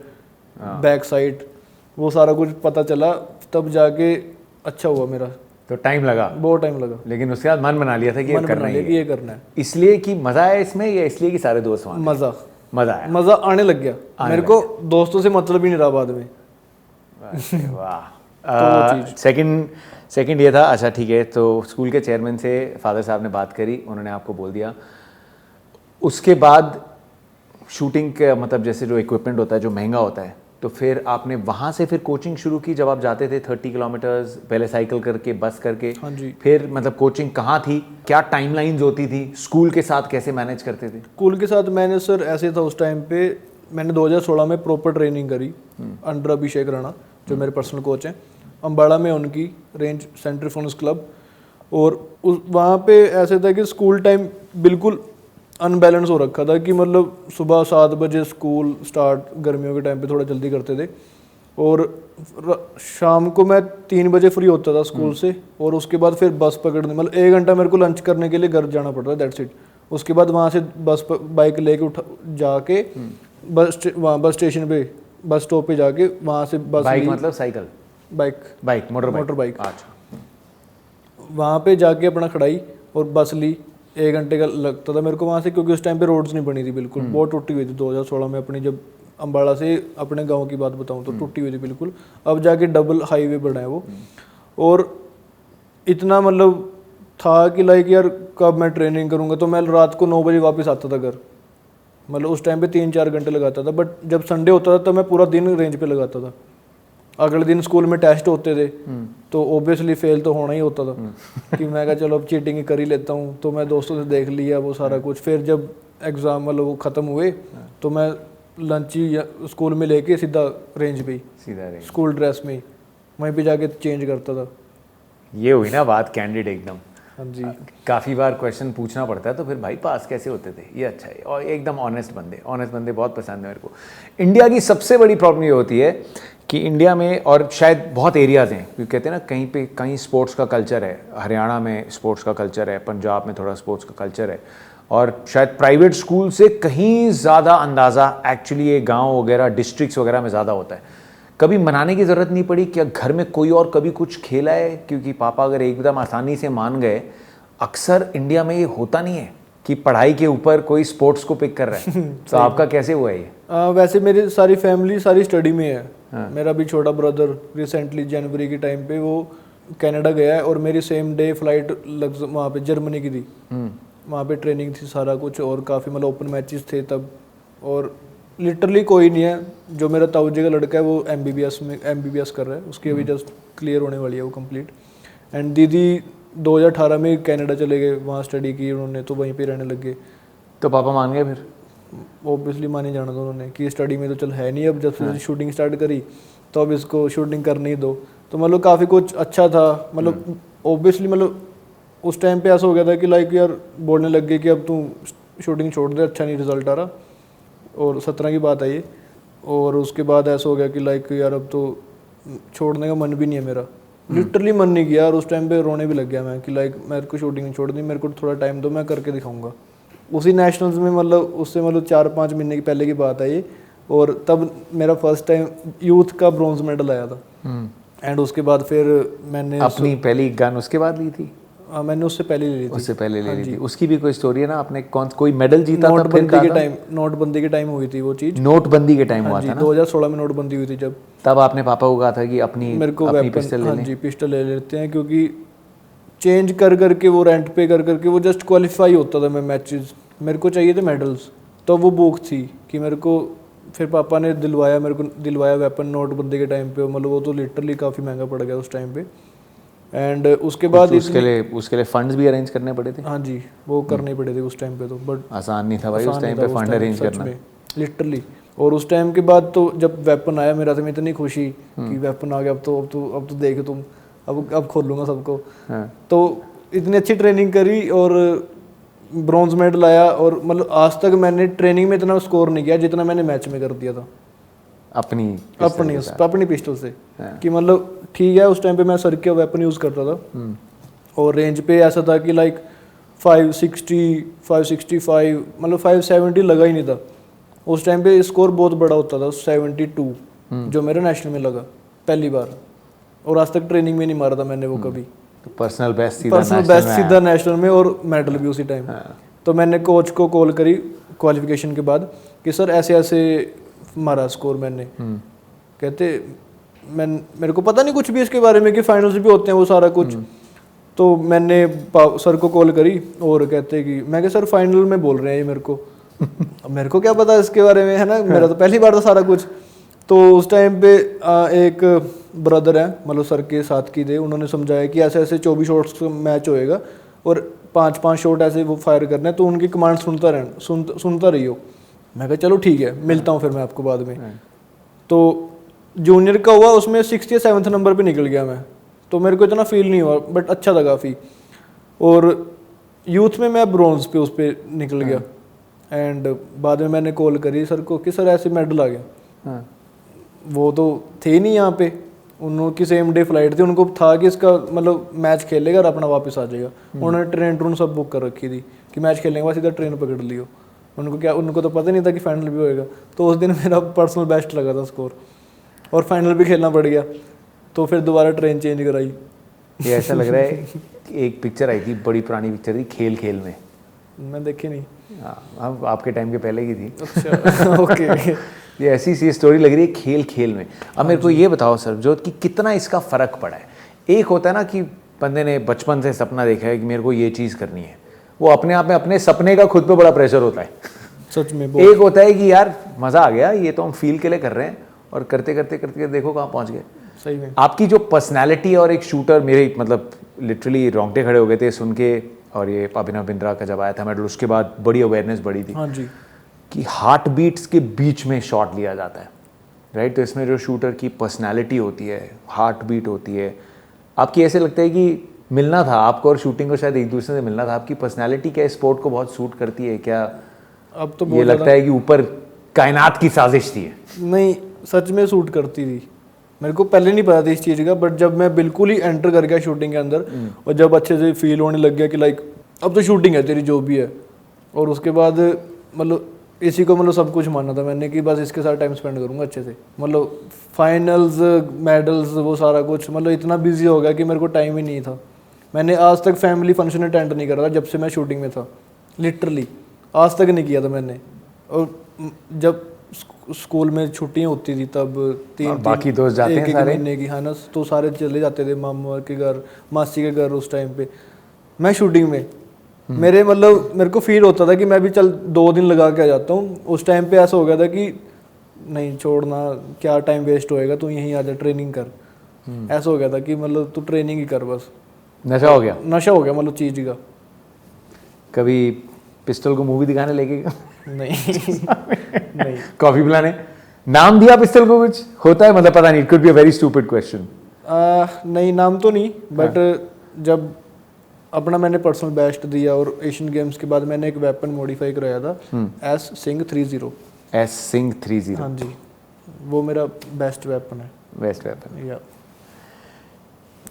back side वो सारा कुछ पता चला। तब जाके अच्छा हुआ मेरा। तो टाइम लगा, बहुत टाइम लगा, लेकिन उसके बाद मन बना लिया था कि ये करना है, ये करना है। इसलिए कि मजा आया इसमें या इसलिए कि सारे दोस्त वहाँ थे? मजा आया, मजा आने लग गया। मेरे को दोस्तों से मतलब ही नहीं रहा बाद में। वाह। सेकंड ये था। अच्छा ठीक है, तो स्कूल के चेयरमैन से फादर साहब ने बात करी, उन्होंने आपको बोल दिया। उसके बाद शूटिंग का मतलब जैसे जो इक्विपमेंट होता है जो महंगा होता है, तो तो फिर आपने वहाँ से फिर कोचिंग शुरू की जब आप जाते थे 30 किलोमीटर्स, पहले साइकिल करके, बस करके? हाँ जी। फिर मतलब कोचिंग कहाँ थी, क्या टाइमलाइंस होती थी, स्कूल के साथ कैसे मैनेज करते थे? स्कूल के साथ मैंने सर ऐसे था उस टाइम पे, मैंने 2016 में प्रॉपर ट्रेनिंग करी अंडर अभिषेक राणा जो मेरे पर्सनल कोच हैं, अम्बाड़ा में उनकी रेंज सेंट्रल फिटनेस क्लब। और वहाँ पे ऐसे था कि स्कूल टाइम बिल्कुल अनबैलेंस हो रखा था कि मतलब सुबह 7 बजे स्कूल स्टार्ट, गर्मियों के टाइम पे थोड़ा जल्दी करते थे, और शाम को मैं 3 बजे फ्री होता था स्कूल से, और उसके बाद फिर बस पकड़नी, मतलब 1 घंटा मेरे को लंच करने के लिए घर जाना पड़ता था, दैट्स इट। उसके बाद वहाँ से बाइक लेके उठा जाके बस स्टेशन पे, बस स्टॉप पे जाके वहाँ से बस बाइक मतलब साइकिल? Bike motor bike. अच्छा। वहाँ पे जाके अपना खड़ाई और बस ली, 1 घंटे का लगता था मेरे को वहाँ से, क्योंकि उस टाइम पे रोड्स नहीं बनी थी बिल्कुल, बहुत टूटी हुई थी 2016 में। अपनी जब अम्बाड़ा से अपने गांव की बात बताऊँ तो टूटी हुई थी बिल्कुल, अब जाके डबल हाईवे बना है वो। और इतना मतलब था कि लाइक यार कब मैं ट्रेनिंग करूँगा, तो मैं रात को 9 बजे वापस आता था घर, मतलब उस टाइम पे 3-4 घंटे लगाता था। बट जब संडे होता था तब मैं पूरा दिन रेंज पे लगाता था। अगले दिन स्कूल में टेस्ट होते थे तो ओब्वियसली फेल तो होना ही होता था कि मैं कहा चलो अब चीटिंग कर ही लेता हूँ, तो मैं दोस्तों से देख लिया वो सारा कुछ। फिर जब एग्ज़ाम मतलब वो ख़त्म हुए तो मैं लंच ही स्कूल में लेके सीधा रेंज पे ही, सीधा रेंज, स्कूल ड्रेस में ही वहीं पे जाके चेंज करता था। ये हुई ना बात कैंडिड एकदम। हाँ जी। काफ़ी बार क्वेश्चन पूछना पड़ता है तो फिर भाई पास कैसे होते थे, ये अच्छा है। और एकदम ऑनेस्ट बंदे बहुत पसंद है मेरे को। इंडिया की सबसे बड़ी प्रॉब्लम ये होती है कि इंडिया में, और शायद बहुत एरियाज़ हैं, क्योंकि कहते हैं ना कहीं पे कहीं स्पोर्ट्स का कल्चर है, हरियाणा में स्पोर्ट्स का कल्चर है, पंजाब में थोड़ा स्पोर्ट्स का कल्चर है, और शायद प्राइवेट स्कूल से कहीं ज़्यादा अंदाज़ा एक्चुअली ये गाँव वगैरह डिस्ट्रिक्ट्स वगैरह में ज़्यादा होता है। कभी मनाने की ज़रूरत नहीं पड़ी क्या घर में कोई और कभी कुछ खेला है, क्योंकि पापा अगर एकदम आसानी से मान गए? अक्सर इंडिया में ये होता नहीं है कि पढ़ाई के ऊपर कोई स्पोर्ट्स को पिक कर रहा है। तो आपका कैसे हुआ ये? वैसे मेरी सारी फैमिली सारी स्टडी में है। हाँ। मेरा भी छोटा ब्रदर रिसेंटली जनवरी के टाइम पे वो कनाडा गया है, और मेरी सेम डे फ्लाइट वहाँ पे जर्मनी की थी। वहाँ पे ट्रेनिंग थी सारा कुछ, और काफ़ी मतलब ओपन मैचेस थे तब। और लिटरली कोई नहीं है, जो मेरा ताऊजी का लड़का है वो MBBS कर रहा है, उसकी अभी जस्ट क्लियर होने वाली है वो कंप्लीट। एंड दीदी 2018 में कनाडा चले गए, वहाँ स्टडी की उन्होंने, तो वहीं पे रहने लग गए। तो पापा मान गए फिर? ऑब्वियसली मान ही जाना था उन्होंने कि स्टडी में तो चल है नहीं, अब जब से शूटिंग स्टार्ट करी तो अब इसको शूटिंग करने ही दो। तो मतलब काफ़ी कुछ अच्छा था, मतलब ऑब्वियसली मतलब उस टाइम पे ऐसा हो गया था कि लाइक यार बोलने लग गए कि अब तू शूटिंग छोड़ दे, अच्छा नहीं रिजल्ट आ रहा। और 17 की बात आई, और उसके बाद ऐसा हो गया कि लाइक यार अब तो छोड़ने का मन भी नहीं है मेरा, लिटरली मन नहीं किया। और उस टाइम पे रोने भी लग गया मैं कि लाइक मेरे को शूटिंग नहीं छोड़ दी, मेरे को थोड़ा टाइम दो, मैं करके दिखाऊंगा। उसी नेशनल्स में मतलब उससे मतलब 4-5 महीने की पहले की बात है ये, और तब मेरा फर्स्ट टाइम यूथ का ब्रॉन्ज मेडल आया था। एंड उसके बाद फिर मैंने अपनी पहली गन उसके बाद ली थी? मैंने उससे पहले ले ली थी। उससे पहले ले ली थी। उसकी भी कोई स्टोरी है ना? आपने कोई मेडल जीता था? नोटबंदी के टाइम हुई थी वो चीज़। नोटबंदी के टाइम हुआ था ना? 2016 में नोटबंदी हुई थी जब। तब आपने पापा को कहा था कि मेरे को पिस्टल ले लें? हाँ जी, पिस्टल ले लेते हैं, क्योंकि चेंज कर करके वो रेंट पे कर करके वो जस्ट क्वालिफाई होता था मैं मैचेस, मेरे को चाहिए थे मेडल्स। तो वो भूख थी कि मेरे को, फिर पापा ने मेरे को दिलवाया वेपन नोटबंदी के टाइम पे। मतलब वो तो लिटरली काफ़ी महंगा पड़ गया उस टाइम पे। एंड उसके बाद उसके लिए फंड्स भी अरेंज करने पड़े थे? हाँ जी, वो करने पड़े थे उस टाइम पे। तो बट आसान नहीं था भाई उस टाइम पे फंड अरेंज करना, लिटरली। और उस टाइम के बाद तो जब वेपन आया मेरा, तो मैं इतनी खुशी कि वेपन आ गया, अब तो देख तुम, अब खोलूंगा सबको। हाँ। तो इतनी अच्छी ट्रेनिंग करी और ब्रॉन्ज मेडल आया। और मतलब आज तक मैंने ट्रेनिंग में इतना स्कोर नहीं किया जितना मैंने मैच में कर दिया था अपनी पिस्टल से। हाँ। कि मतलब ठीक है, उस टाइम पे मैं सर के वेपन यूज़ करता था, और रेंज पे ऐसा था कि लाइक 560, 565, मतलब 570 लगा ही नहीं था उस टाइम पे। स्कोर बहुत बड़ा होता था 72, जो मेरे नेशनल में लगा पहली बार, और आज तक ट्रेनिंग में नहीं मारा था मैंने वो कभी। तो पर्सनल बेस्ट सीधा नेशनल में, और मेडल भी उसी टाइम। तो मैंने कोच को कॉल करी क्वालिफिकेशन के बाद कि सर ऐसे ऐसे मारा स्कोर मैंने। कहते मेरे को पता नहीं कुछ भी इसके बारे में कि फाइनल्स भी होते हैं वो सारा कुछ। तो मैंने सर को कॉल करी, और कहते कि मैं क्या सर फाइनल में बोल रहे हैं ये मेरे को अब मेरे को क्या पता इसके बारे में, है ना, मेरा तो पहली बार था सारा कुछ। तो उस टाइम पे एक ब्रदर है मतलब सर के साथ की थे, उन्होंने समझाया कि ऐसे ऐसे 24 शॉट्स का मैच होएगा और 5-5 शॉट ऐसे वो फायर करने हैं, तो उनकी कमांड सुनता रहियो। मैं कहा चलो ठीक है, मिलता हूँ फिर मैं आपको बाद में। तो जूनियर का हुआ, उसमें 6th या 7th नंबर पे निकल गया मैं, तो मेरे को इतना फील नहीं हुआ बट अच्छा था काफ़ी। और यूथ में मैं ब्रॉन्ज पे उस पर निकल गया एंड बाद में मैंने कॉल करी सर को कि सर ऐसे मेडल आ गया। वो तो थे नहीं यहाँ पे, उनकी सेम डे फ्लाइट थी, उनको था कि इसका मतलब मैच खेलेगा और अपना वापस आ जाएगा। उन्होंने ट्रेन सब बुक कर रखी थी कि मैच खेलने के बाद सीधा ट्रेन पकड़ लियो। उनको तो पता नहीं था कि फाइनल भी होएगा। तो उस दिन मेरा पर्सनल बेस्ट लगा था स्कोर, और फाइनल भी खेलना पड़ गया, तो फिर दोबारा ट्रेन चेंज कराई। ये ऐसा लग रहा है एक पिक्चर आई थी, बड़ी पुरानी पिक्चर थी, खेल खेल में। मैं देखी नहीं। हाँ, आपके टाइम के पहले की थी। अच्छा ओके। ये ऐसी सी स्टोरी लग रही है खेल खेल में। अब मेरे को ये बताओ सरबजोत कि कितना इसका फ़र्क पड़ा है। एक होता है ना कि बंदे ने बचपन से सपना देखा है कि मेरे को ये चीज़ करनी है, वो अपने आप में अपने सपने का खुद पे बड़ा प्रेशर होता है सच में। एक होता है कि यार मज़ा आ गया, ये तो हम फील के लिए कर रहे हैं, और करते करते करते देखो कहाँ पहुँच गए। सही में आपकी जो पर्सनैलिटी और एक शूटर, मेरे मतलब लिटरली रोंगटे खड़े हो गए थे सुन के। और ये अभिनव बिंद्रा का जब आया था मेडल, उसके बाद बड़ी अवेयरनेस बढ़ी थी। हाँ जी। कि हार्ट बीट्स के बीच में शॉट लिया जाता है, राइट। तो इसमें जो शूटर की पर्सनैलिटी होती है, हार्ट बीट होती है, आपकी ऐसे लगता है कि मिलना था आपको और शूटिंग को, शायद एक दूसरे से मिलना था। आपकी पर्सनैलिटी क्या स्पोर्ट को बहुत सूट करती है क्या? अब तो ये लगता है कि ऊपर कायनात की साजिश थी? नहीं, सच में सूट करती थी। मेरे को पहले नहीं पता था इस चीज़ का, बट जब मैं बिल्कुल ही एंटर कर गया शूटिंग के अंदर और जब अच्छे से फील होने लग गया कि लाइक अब तो शूटिंग है तेरी जो भी है, और उसके बाद मतलब इसी को मतलब सब कुछ माना था मैंने कि बस इसके साथ टाइम स्पेंड करूंगा अच्छे से। मतलब फाइनल्स, मेडल्स, वो सारा कुछ मतलब इतना बिजी हो गया कि मेरे को टाइम ही नहीं था। मैंने आज तक फैमिली फंक्शन अटेंड नहीं करा था जब से मैं शूटिंग में था, लिटरली आज तक नहीं किया था मैंने। और जब स्कूल में छुट्टियां होती थी तब बाकी दोस्त जाते हैं सारे महीने की, है ना, तो सारे चले जाते थे मामा के घर, मासी के घर। उस टाइम पे मैं शूटिंग में मेरे को फील होता था कि मैं भी चल 2 दिन लगा के आ जाता हूँ। उस टाइम पे ऐसा हो गया था कि नहीं छोड़ना, क्या टाइम वेस्ट होएगा, तू यहीं आ जा, ट्रेनिंग कर। ऐसा हो गया था कि मतलब तू ट्रेनिंग ही कर, बस नशा हो गया मतलब चीज़ का। कभी पिस्टल को मूवी दिखाने लेके नहीं नहीं। कॉफी पिलाने? नाम दिया पिस्टल को? कुछ होता है मतलब, पता नहीं, it could be a very stupid question. नहीं, नाम तो नहीं, बट जब अपना मैंने पर्सनल बेस्ट दिया और एशियन गेम्स के बाद मैंने एक वेपन मॉडिफाई कराया था, एस सिंह 30। एस सिंह 30? हाँ जी, वो मेरा बेस्ट वेपन है। बेस्ट वेपन या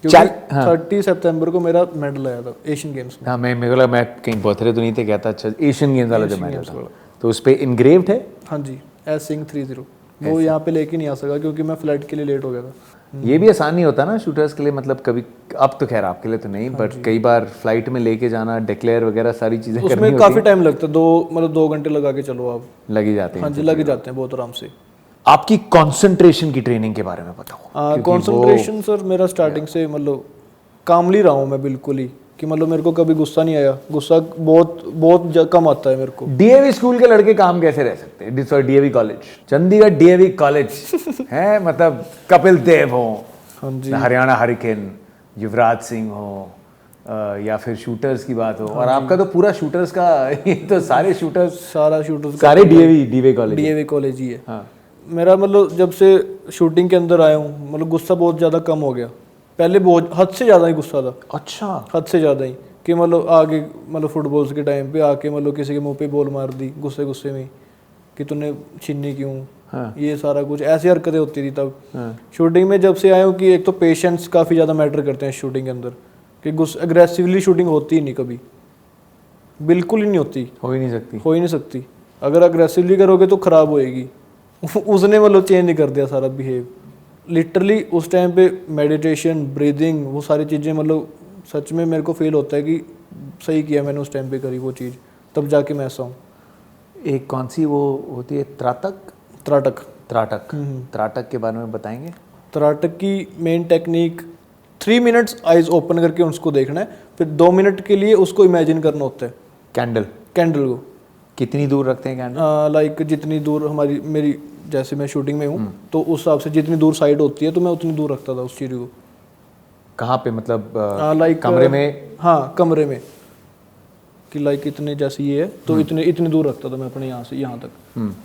क्योंकि 30 सितंबर को मेरा मेडल आया था एशियन गेम्स में। हाँ, मेरे को लगा मैं कहीं बर्थडे तो नहीं थे क्या था। अच्छा, एशियन गेम्स वाला जो मेडल था, तो उस पे इनग्रेव्ड है? हाँ जी, एस सिंह 30। वो यहाँ पे लेके नहीं आ सका क्योंकि मैं फ्लाइट के लिए लेट हो गया था। ये भी आसान नहीं होता ना शूटर्स के लिए, मतलब कभी, अब तो खैर आपके लिए तो नहीं, बट कई बार फ्लाइट में लेके जाना, डिक्लेयर वगैरह सारी चीजें करनी होती हैं। उसमें काफी टाइम लगता है, 2 घंटे लगा के चलो आप। लग ही जाते हैं? हाँ जी, लग जाते हैं बहुत आराम से। आपकी कंसंट्रेशन की ट्रेनिंग के बारे में बताओ। कंसंट्रेशन सर मेरा स्टार्टिंग से मतलब कामली रहा हूँ मैं बिल्कुल ही, कि मतलब मेरे को कभी गुस्सा नहीं आया। गुस्सा बहुत कम आता है मेरे को। डीएवी स्कूल के लड़के काम कैसे रह सकते हैं? DAV college, Chandigarh DAV college है, मतलब कपिल देव हो, हाँ जी, हरियाणा हरिकेन, युवराज सिंह हो, या फिर शूटर्स की बात हो, और आपका तो पूरा शूटर्स का ये तो सारे शूटर्स सारे डीएवी कॉलेज ही है। हाँ। मेरा मतलब जब से शूटिंग के अंदर आया हूँ, मतलब गुस्सा बहुत ज़्यादा कम हो गया। पहले बहुत हद से ज़्यादा ही गुस्सा था। अच्छा, हद से ज़्यादा ही, कि मतलब आगे मतलब फुटबॉल्स के टाइम पे आके मतलब किसी के मुंह पे बॉल मार दी गुस्से में कि तूने छीनी क्यों। हाँ। ये सारा कुछ ऐसी हरकतें होती थी तब। हाँ। शूटिंग में जब से आया हूँ कि एक तो पेशेंस काफ़ी ज़्यादा मैटर करते हैं शूटिंग के अंदर, कि अग्रेसिवली शूटिंग होती ही नहीं कभी, बिल्कुल ही नहीं होती, हो ही नहीं सकती। अगर अग्रेसिवली करोगे तो ख़राब होएगी। उसने मतलब चेंज नहीं कर दिया सारा बिहेव, लिटरली। उस टाइम पे मेडिटेशन, ब्रीदिंग, वो सारी चीज़ें मतलब सच में मेरे को फील होता है कि सही किया मैंने उस टाइम पे करी वो चीज़, तब जाके मैं ऐसा हूँ। एक कौन सी वो होती है, त्राटक के बारे में बताएंगे? त्राटक की main technique 3 minutes eyes open करके उसको देखना है, फिर 2 मिनट के लिए उसको इमेजिन करना होता है। कैंडल को कितनी दूर रखते हैं कैंडल? लाइक जितनी दूर मेरी जैसे मैं शूटिंग में हूँ तो उस हिसाब से जितनी दूर साइड होती है तो मैं उतनी दूर रखता था उस चीज़ को। कहाँ पे मतलब लाइक कमरे में? हाँ कमरे में, कि लाइक इतने जैसे ये है तो इतनी दूर रखता था मैं अपने यहाँ से यहाँ तक।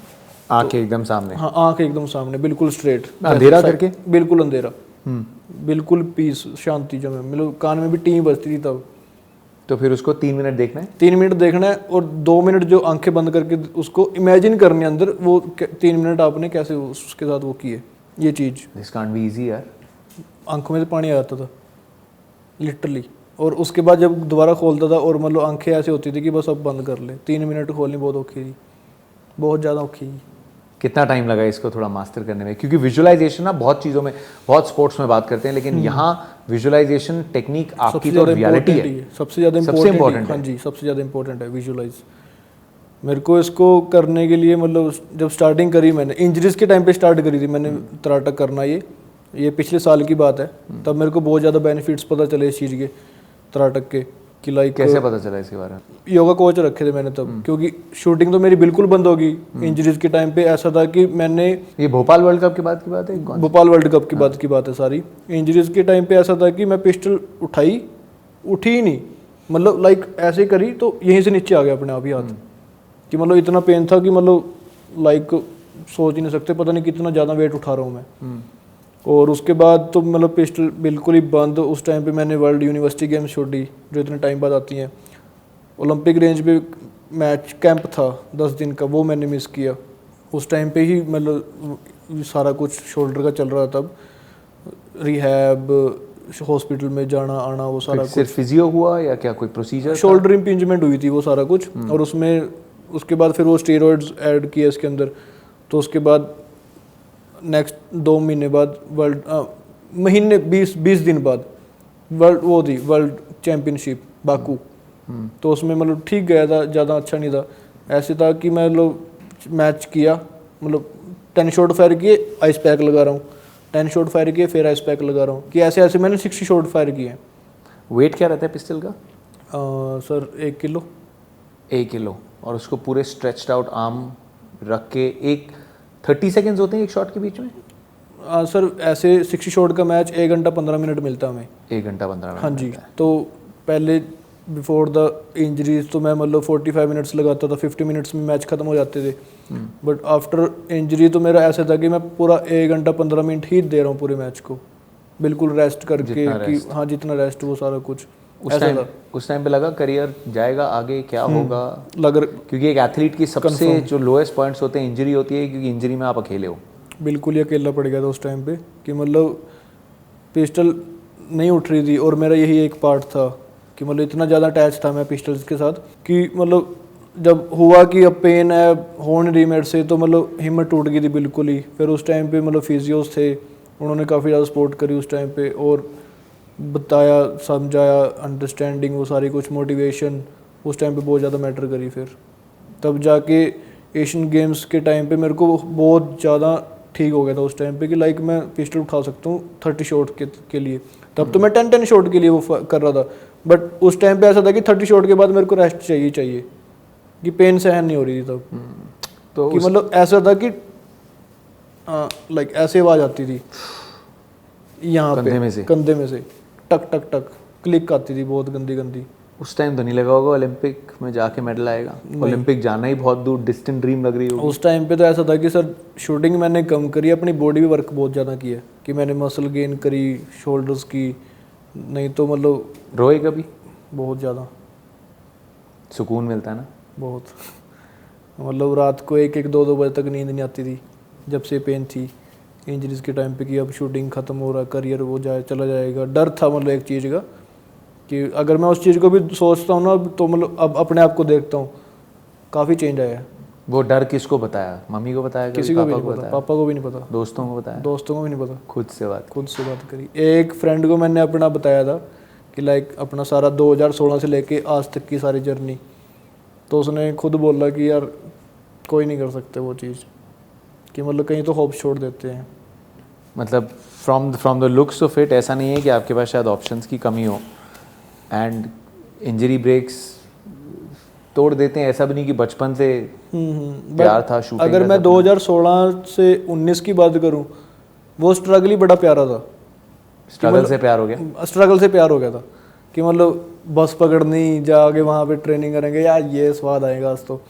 आंखें एकदम सामने? हाँ आंख एकदम सामने, बिल्कुल स्ट्रेट, अंधेरा करके? बिल्कुल अंधेरा, बिल्कुल पीस, शांति जो में, मतलब कान में भी टी बजती थी तब। तो फिर उसको 3 मिनट देखना है? 3 मिनट देखना है और 2 मिनट जो आंखें बंद करके उसको इमेजिन करनी है अंदर, वो 3 मिनट आपने कैसे उसके साथ वो की है ये चीज़। दिस कांट बी इजी यार। आंखों में से पानी आ जाता था लिटरली, और उसके बाद जब दोबारा खोलता था और मतलब आंखें ऐसे होती थी कि बस अब बंद कर ले। 3 मिनट खोलनी बहुत औखी थी, बहुत ज़्यादा औखी थी। कितना टाइम लगा इसको थोड़ा मास्टर करने में? क्योंकि विजुअलाइजेशन ना बहुत चीज़ों में, बहुत स्पोर्ट्स में बात करते हैं, लेकिन यहाँ विजुअलाइजेशन टेक्निक आपकी तो रियलिटी है, सबसे ज़्यादा इम्पोर्टेंट है। हाँ जी, सबसे ज़्यादा इम्पोर्टेंट है विजुअलाइज। मेरे को इसको करने के लिए मतलब जब स्टार्टिंग करी मैंने, इंजरीज के टाइम पे स्टार्ट करी थी मैंने तराटक करना, ये पिछले साल की बात है। तब मेरे को बहुत ज़्यादा बेनिफिट्स पता चले इस चीज़ के, तराटक के, कि लाइक कैसे पता चला इसके बारे में? योगा कोच रखे थे मैंने तब, क्योंकि शूटिंग तो मेरी बिल्कुल बंद होगी इंजरीज के टाइम पे। ऐसा था कि मैंने, ये भोपाल वर्ल्ड कप के बाद की बात है? भोपाल वर्ल्ड कप की बात है सारी। इंजरीज के टाइम पे ऐसा था कि मैं पिस्टल उठी ही नहीं, मतलब लाइक ऐसे करी तो यहीं से नीचे आ गया अपने आप ही हाथ, कि मतलब इतना पेन था कि मतलब लाइक सोच ही नहीं सकते, पता नहीं कितना ज़्यादा वेट उठा रहा हूँ मैं। और उसके बाद तो मतलब पिस्टल बिल्कुल ही बंद। उस टाइम पे मैंने वर्ल्ड यूनिवर्सिटी गेम्स छोड़ी जो इतने टाइम बाद आती हैं। ओलंपिक रेंज पे मैच कैंप था 10 दिन का, वो मैंने मिस किया। उस टाइम पे ही मतलब सारा कुछ शोल्डर का चल रहा था तब, रिहैब, हॉस्पिटल में जाना आना, वो सारा कुछ। सिर्फ फिजियो हुआ या क्या कोई प्रोसीजर? शोल्डर इम्पिंजमेंट हुई थी वो सारा कुछ, और उसमें उसके बाद फिर वो स्टेरॉइड्स ऐड किए इसके अंदर। तो उसके बाद नेक्स्ट 2 महीने बाद महीने 20 दिन बाद वो थी वर्ल्ड चैम्पियनशिप बाकू। तो उसमें मतलब ठीक गया था, ज़्यादा अच्छा नहीं था। ऐसे था कि मैं मतलब मैच किया, मतलब 10 शॉट फायर किए, आइस पैक लगा रहा हूँ, 10 शॉट फायर किए फिर आइस पैक लगा रहा हूँ, कि ऐसे ऐसे मैंने 60 शॉट फायर किए हैं। वेट क्या रहता है पिस्टल का? Sir 1 kilo. 1 किलो। और उसको पूरे स्ट्रेच्ड आउट आर्म रख के, एक 30 सेकेंड्स होते हैं एक शॉट के बीच में? सर ऐसे 60 शॉट का मैच 1 घंटा 15 मिनट मिलता है हमें। 1 घंटा 15 मिनट? हाँ जी। तो पहले बिफोर द इंजरीज तो मैं मतलब 45 मिनट्स लगाता था, 50 मिनट्स में मैच खत्म हो जाते थे। बट आफ्टर इंजरी तो मेरा ऐसा था कि मैं पूरा 1 घंटा 15 मिनट ही दे रहा हूँ पूरे मैच को, बिल्कुल रेस्ट करके, कि हाँ जितना रेस्ट वो सारा कुछ। उस टाइम पे लगा करियर जाएगा आगे, क्या होगा लग, क्योंकि एक एथलीट की सबसे जो लोएस्ट पॉइंट्स होते हैं इंजरी होती है, क्योंकि इंजरी में आप अकेले हो। बिल्कुल ही अकेला पड़ गया था उस टाइम पे, कि मतलब पिस्टल नहीं उठ रही थी, और मेरा यही एक पार्ट था कि मतलब इतना ज़्यादा अटैच था मैं पिस्टल्स के साथ कि मतलब जब हुआ कि अब पेन है हो नहीं रही मेरे से, तो मतलब हिम्मत टूट गई थी बिल्कुल ही। फिर उस टाइम पे मतलब फिजियोस थे, उन्होंने काफ़ी ज़्यादा सपोर्ट करी उस टाइम पे, और बताया समझाया, अंडरस्टैंडिंग, वो सारी कुछ मोटिवेशन उस टाइम पे बहुत ज़्यादा मैटर करी। फिर तब जाके एशियन गेम्स के टाइम पे मेरे को बहुत ज़्यादा ठीक हो गया था उस टाइम पे, कि लाइक मैं पिस्टल उठा सकता हूँ 30 शॉट के लिए। तब तो मैं 10 शॉट के लिए वो कर रहा था, बट उस टाइम पे ऐसा था कि 30 शॉट के बाद मेरे को रेस्ट चाहिए, कि पेन सहन नहीं हो रही थी तब। तो कि मतलब ऐसा था कि लाइक ऐसे आवाज़ आती थी यहाँ पे कंधे में से, टक टक टक क्लिक आती थी बहुत गंदी गंदी। उस टाइम तो नहीं लगा होगा ओलंपिक में जाके मेडल आएगा? ओलंपिक जाना ही बहुत दूर डिस्टेंट ड्रीम लग रही होगी उस टाइम पे। तो ऐसा था कि सर शूटिंग मैंने कम करी, अपनी बॉडी भी वर्क बहुत ज़्यादा की है, कि मैंने मसल गेन करी शोल्डर्स की, नहीं तो मतलब रोए कभी? बहुत ज़्यादा सुकून मिलता है ना बहुत। मतलब रात को 1-2 बजे तक नींद नहीं आती थी जब से पेन थी इंजरीज के टाइम पे, कि अब शूटिंग ख़त्म हो रहा, करियर वो चला जाएगा। डर था मतलब एक चीज़ का, कि अगर मैं उस चीज़ को भी सोचता हूँ ना, तो मतलब अब अपने आप को देखता हूँ काफ़ी चेंज आया है। वो डर किसको बताया? मम्मी को बताया? किसी को भी नहीं पता, पापा को भी नहीं पता। दोस्तों को बताया? दोस्तों को भी नहीं पता। खुद से बात करी। एक फ्रेंड को मैंने अपना बताया था कि लाइक अपना सारा 2016 से लेके आज तक की सारी जर्नी, तो उसने खुद बोला कि यार कोई नहीं कर सकते वो चीज़, कि मतलब कहीं तो होप छोड़ देते हैं। मतलब from the looks of it ऐसा नहीं है कि आपके पास शायद ऑप्शंस की कमी हो, एंड इंजरी ब्रेक्स तोड़ देते हैं, ऐसा भी नहीं कि बचपन से प्यार था शूटिंग अगर का मैं सब? 2016 से 19 की बात करूं, वो स्ट्रगल ही बड़ा प्यारा था। स्ट्रगल से प्यार हो गया? स्ट्रगल से प्यार हो गया था कि मतलब बस पकड़नी, जाके वहाँ पे ट्रेनिंग करेंगे, यार ये स्वाद आएगा आज तो।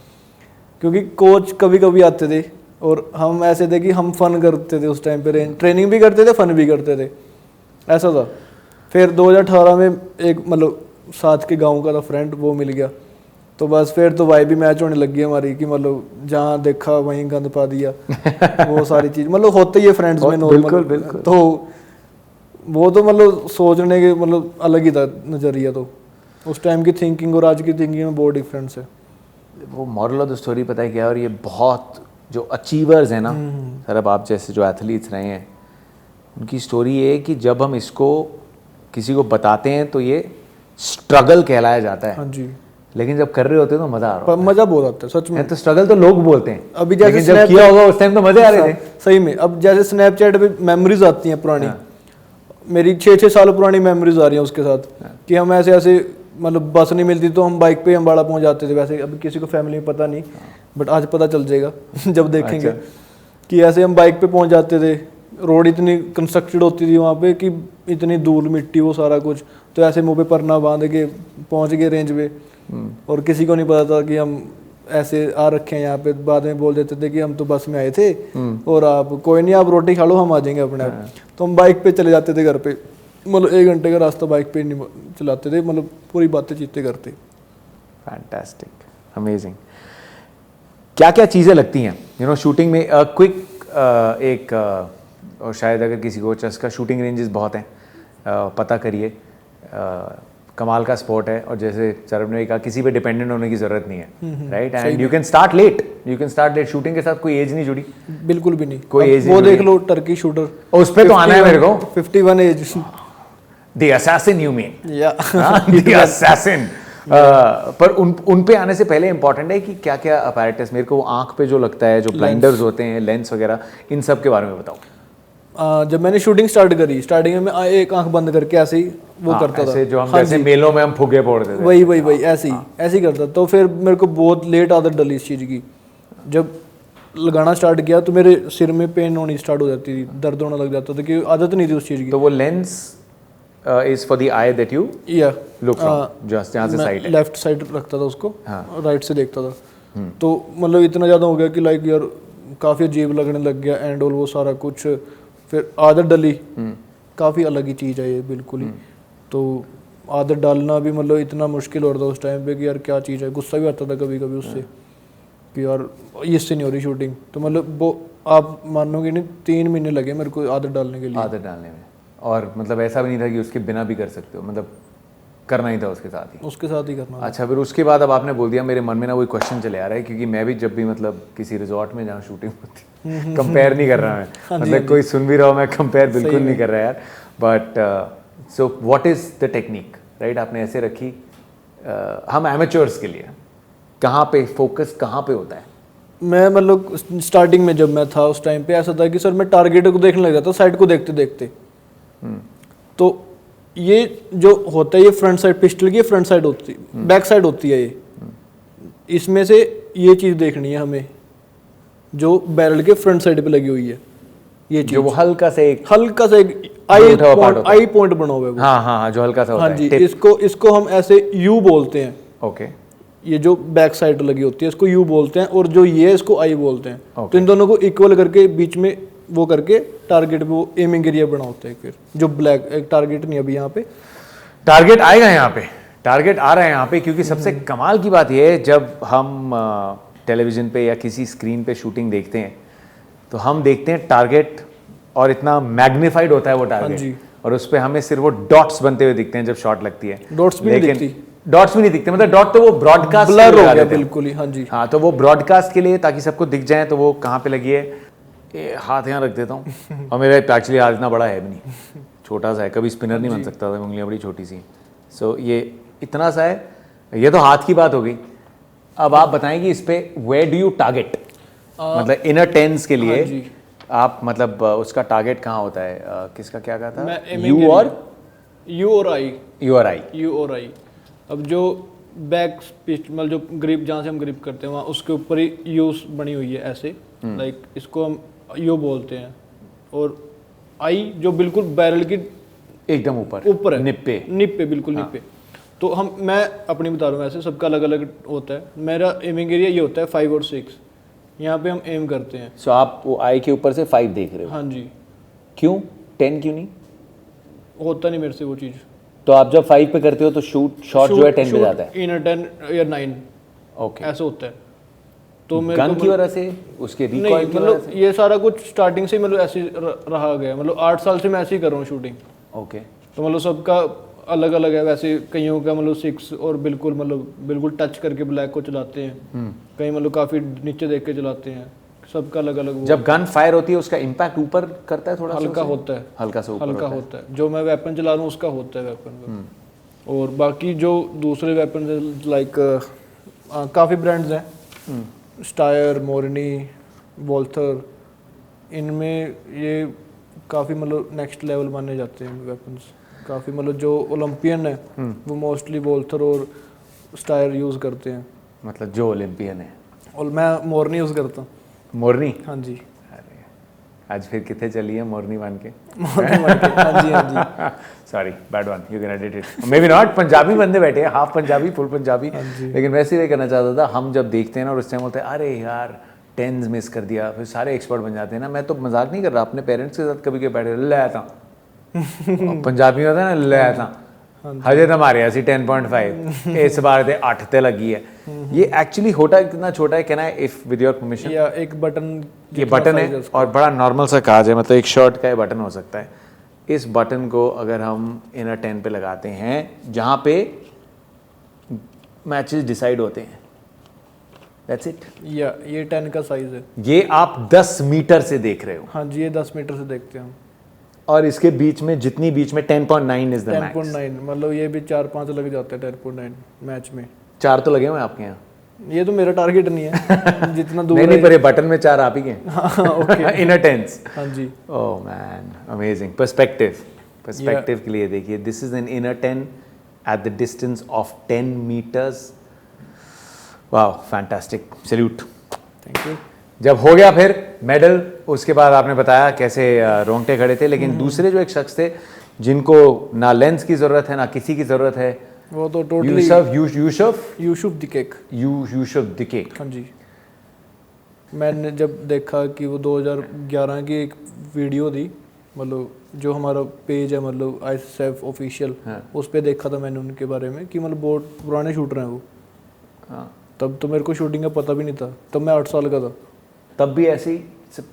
क्योंकि कोच कभी कभी आते थे और हम ऐसे थे कि हम फन करते थे उस टाइम पे, ट्रेनिंग भी करते थे, फन भी करते थे, ऐसा था। फिर 2018 में एक मतलब साथ के गांव का था फ्रेंड, वो मिल गया, तो बस फिर तो वाई भी मैच होने लगी हमारी कि मतलब जहाँ देखा वहीं गंद पा दिया वो सारी चीज़ मतलब होते ही है फ्रेंड्स में बिल्कुल, नॉर्मल। तो वो तो मतलब सोचने के मतलब अलग ही था नज़रिया, तो उस टाइम की थिंकिंग और आज की थिंकिंग में बहुत डिफरेंस है। वो मॉरल ऑफ द स्टोरी पता है क्या है, और ये बहुत जो अचीवर्स हैं ना सर, अब आप जैसे जो एथलीट्स रहे हैं, उनकी स्टोरी ये है कि जब हम इसको किसी को बताते हैं तो ये स्ट्रगल कहलाया जाता है। हाँ जी, लेकिन जब कर रहे होते हैं तो मजा आ रहा पर मजा बहुत आता है सच में। है। तो स्ट्रगल तो लोग बोलते हैं, अभी जैसे लेकिन जब किया होगा उस टाइम तो मजे आ रहे थे। सही में, अब जैसे स्नैपचैट पे मेमोरीज आती हैं पुरानी, मेरी 6-6 साल पुरानी मेमोरीज आ रही हैं उसके साथ कि हम ऐसे ऐसे मतलब बस नहीं मिलती तो हम बाइक पे अम्बाड़ा पहुंच जाते थे। वैसे अभी किसी को फैमिली में पता नहीं, बट आज पता चल जाएगा जब देखेंगे कि ऐसे हम बाइक पे पहुंच जाते थे। रोड इतनी कंस्ट्रक्टेड होती थी वहाँ पे कि इतनी धूल मिट्टी वो सारा कुछ, तो ऐसे मुँह पे परना बांध के पहुँच गए रेंज पे, और किसी को नहीं पता था कि हम ऐसे आ रखे हैं यहाँ पे। बाद में बोल देते थे कि हम तो बस में आए थे और आप कोई नहीं, आप रोटी खा लो, हम आ जाएंगे अपने आप। तो हम बाइक पे चले जाते थे घर पे, मतलब 1 घंटे का रास्ता बाइक पे नहीं चलाते थे, मतलब पूरी बातें चीतें करते। Fantastic, amazing. क्या क्या चीज़ें लगती हैं यू नो शूटिंग में? क्विक एक और शायद अगर किसी को चस्का, शूटिंग रेंजेस बहुत हैं, पता करिए, कमाल का स्पोर्ट है। और जैसे सरब ने कहा, किसी पे डिपेंडेंट होने की ज़रूरत नहीं है, right? And you can start late, shooting के साथ कोई एज नहीं जुड़ी, बिल्कुल भी नहीं। कोई एज वो देख लो टर्की शूटर, उस पे तो आना है मेरे को। 51 age, the assassin you mean? या द असैसिन। पर उन पे आने से पहले इंपॉर्टेंट है कि क्या क्या अपैरेटस, मेरे को आंख पे जो लगता है, जो ब्लाइंडर्स होते हैं, लेंस वगैरह, इन सब के बारे में बताओ। जब मैंने शूटिंग स्टार्ट करी, स्टार्टिंग में मैं एक आंख बंद करके ऐसे ही वो करता था, जो हम जैसे मेलों में हम फुगे फोड़ते थे, वही ऐसे ही करता। तो फिर मेरे को बहुत लेट आदत डली इस चीज़ की। जब लगाना स्टार्ट किया तो मेरे सिर में पेन होनी स्टार्ट हो जाती थी, दर्द होने लग जाता था, कि आदत नहीं थी उस चीज़ की। तो वो lens is for the I that you look from, just जहाँ से साइड है, लेफ्ट साइड रखता था उसको, राइट से देखता था। तो मतलब इतना ज़्यादा हो गया कि लाइक यार काफ़ी अजीब लगने लग गया, एंड ऑल वो सारा कुछ। फिर आदत डली, काफ़ी अलग ही चीज़ है ये बिल्कुल ही। तो आदत डालना भी मतलब इतना मुश्किल हो रहा था उस टाइम पे कि यार क्या चीज़ है। गुस्सा भी आता था कभी कभी उससे कि यार इससे नहीं हो रही शूटिंग। तो मतलब वो आप मानोगे नहीं, 3 महीने लगे मेरे को आदत डालने के लिए। आदत डालने में, और मतलब ऐसा भी नहीं था कि उसके बिना भी कर सकते हो, मतलब करना ही था उसके साथ ही करना। अच्छा, फिर उसके बाद अब आपने बोल दिया, मेरे मन में ना वही क्वेश्चन चले आ रहा है, क्योंकि मैं भी जब भी मतलब किसी रिजॉर्ट में जहाँ शूटिंग होती, कंपेयर नहीं कर रहा मैं, मतलब कोई सुन भी रहा हो, मैं कंपेयर बिल्कुल नहीं कर रहा यार। But so what is the technique, right? आपने ऐसे रखी, हम एमेच्योर्स के लिए कहाँ पे फोकस कहाँ पे होता है? मैं मतलब स्टार्टिंग में जब मैं था उस टाइम पे ऐसा था कि सर मैं टारगेट को देखने लग जाता, साइड को देखते देखते। तो ये जो होता है, ये फ्रंट साइड पिस्टल की फ्रंट साइड होती है, बैक साइड होती है ये। इसमें से ये चीज़ देखनी है हमें जो बैरल के फ्रंट साइड पे लगी हुई है, ये चीज जो वो हल्का सा एक आई पॉइंट बना हुआ है वो। हाँ, जो हल्का सा होता हाँ जी, है, इसको हम ऐसे यू बोलते हैं। ओके। ये जो बैक साइड लगी होती है इसको यू बोलते हैं, और जो ये इसको आई बोलते हैं। Okay. तो इन दोनों को इक्वल करके बीच में वो करके टारगेट पे वो एमिंग एरिया बना होता है। फिर जो ब्लैक एक टारगेट नहीं, अभी यहाँ पे टारगेट आएगा, यहाँ पे टारगेट आ रहा है यहाँ पे, क्योंकि सबसे कमाल की बात ये है, जब हम टेलीविजन पे या किसी स्क्रीन पे शूटिंग देखते हैं तो हम देखते हैं टारगेट, और इतना मैग्नीफाइड होता है वो टारगेट, और उस पर हमें सिर्फ वो डॉट्स बनते हुए दिखते हैं जब शॉट लगती है। डॉट्स भी नहीं दिखती, डॉट्स भी नहीं दिखते, मतलब डॉट तो वो ब्रॉडकास्ट ब्लर हो गया बिल्कुल ही। हाँ जी, हाँ, तो वो ब्रॉडकास्ट के लिए ताकि सबको दिख जाए, तो वो कहाँ पे लगी है, ये हाथ यहाँ रख देता हूँ। और मेरा एक्चुअली हाथ इतना बड़ा है भी नहीं, छोटा सा है, कभी स्पिनर नहीं बन सकता था, उंगलियाँ बड़ी छोटी सी। सो ये इतना सा है, ये तो हाथ की बात हो गई। अब आप बताएंगे इस पे वेयर डू यू टारगेट, मतलब इनर टेंस के लिए आप मतलब उसका टारगेट कहाँ होता है? किसका क्या कहा था? यू और आई। यू और आई। अब जो बैक पिस्टल जो ग्रिप जहाँ से हम ग्रिप करते हैं वहाँ उसके ऊपर ही यूज बनी हुई है ऐसे, लाइक इसको हम यू बोलते हैं। और आई जो बिल्कुल बैरल की एकदम ऊपर है, निप पे बिल्कुल निप पे। तो मैं अपनी बता रहा हूँ, ऐसे सबका अलग अलग होता है। मेरा एमिंग एरिया ये होता है 5 और 6, यहाँ पे हम एम करते हैं। सो आप वो आई के ऊपर से 5 देख रहे हो? हाँ जी। क्यों 10 क्यों नहीं होता नहीं मेरे से वो चीज़। तो आप जब 5 पे करते हो तो शॉट जो है 10 पे जाता है? इन 10 या 9 ओके, ऐसा होता है। तो मेरे गन की वजह से, उसके रिकॉइल की वजह से? ये सारा कुछ स्टार्टिंग से मतलब ऐसे रहा गया, मतलब 8 साल से मैं ऐसे ही कर रहा हूँ शूटिंग। ओके, तो मतलब सबका अलग अलग है। वैसे कईयों का मतलब 6 और बिल्कुल टच करके ब्लैक को चलाते हैं, कई मतलब काफ़ी नीचे देख के चलाते हैं, सबका अलग अलग। जब गन फायर होती है उसका इम्पैक्ट ऊपर करता है थोड़ा? हल्का होता है, हल्का से ऊपर हल्का होता है। जो मैं वेपन चला रहा हूँ उसका होता है वेपन का। और बाकी जो दूसरे वेपन लाइक काफ़ी ब्रांड्स हैं, स्टायर, मोरनी, वॉल्थर, इनमें ये काफ़ी मतलब नेक्स्ट लेवल माने जाते हैं वेपन्स। काफ़ी मतलब जो ओलंपियन है वो मोस्टली वॉल्थर और स्टायर यूज़ करते हैं। मतलब जो ओलंपियन है। और मैं मोरनी यूज़ करता हूँ। मोरनी? हाँ जी। अरे आज फिर कितने चली है मोरनी बन के? हाँ जी। Sorry, bad one, you can edit it. May be not. Punjabi बंदे बैठे हैं, हाफ पंजाबी फुल पंजाबी, लेकिन वैसे ही कहना चाहता था, हम जब देखते हैं ना और उस टाइम बोलते हैं अरे यार 10s मिस कर दिया, फिर सारे एक्सपर्ट बन जाते हैं ना। मैं तो मजाक नहीं कर रहा, अपने पेरेंट्स के साथ कभी कभी बैठे ले आता पंजाबी होता है ना, ले आता हजे तो मारे ऐसी 10.5 इस बार दे 8 ते लगी है। ये एक्चुअली होता कितना छोटा है, कहना है इफ विद योर परमिशन? या एक बटन, ये बटन है और बड़ा नॉर्मल सा काज है, मतलब एक शर्ट का बटन हो सकता है। इस बटन को अगर हम इनर 10 पे लगाते हैं जहाँ पे मैचेस डिसाइड होते हैं, दैट्स इट। या ये 10 का साइज है। ये आप 10 मीटर से देख रहे हो? हाँ जी, ये 10 मीटर से देखते हैं हम। और इसके बीच में जितनी बीच में 10.9 इज द मैक्स। 10.9 मतलब ये भी 4-5 लग जाते हैं 10.9 मैच में। 4 तो लगे हुए हैं आपके यहाँ? ये तो मेरा टारगेट नहीं है जितना दूर नहीं पर ये बटन में 4 आप ही के ओके इनर 10s। हाँ जी। Oh man, amazing. पर्सपेक्टिव के लिए देखिए, this is an inner 10 at the distance of 10 metres. Wow, fantastic, salute. Thank you. जब हो गया फिर मेडल, उसके बाद आपने बताया कैसे रोंगटे खड़े थे, लेकिन दूसरे जो एक शख्स थे जिनको ना लेंस की ज़रूरत है ना किसी की ज़रूरत है, वो तो टोटली यूसुफ दिकेक। हाँ जी। मैंने जब देखा कि वो 2011 की एक वीडियो थी, मतलब जो हमारा पेज है मतलब ISF ऑफिशियल, उस पर देखा था मैंने उनके बारे में कि मतलब बहुत पुराने शूटर हैं वो। हाँ। तब तो मेरे को शूटिंग का पता भी नहीं था, तब मैं 8 साल का था। तब भी ऐसे ही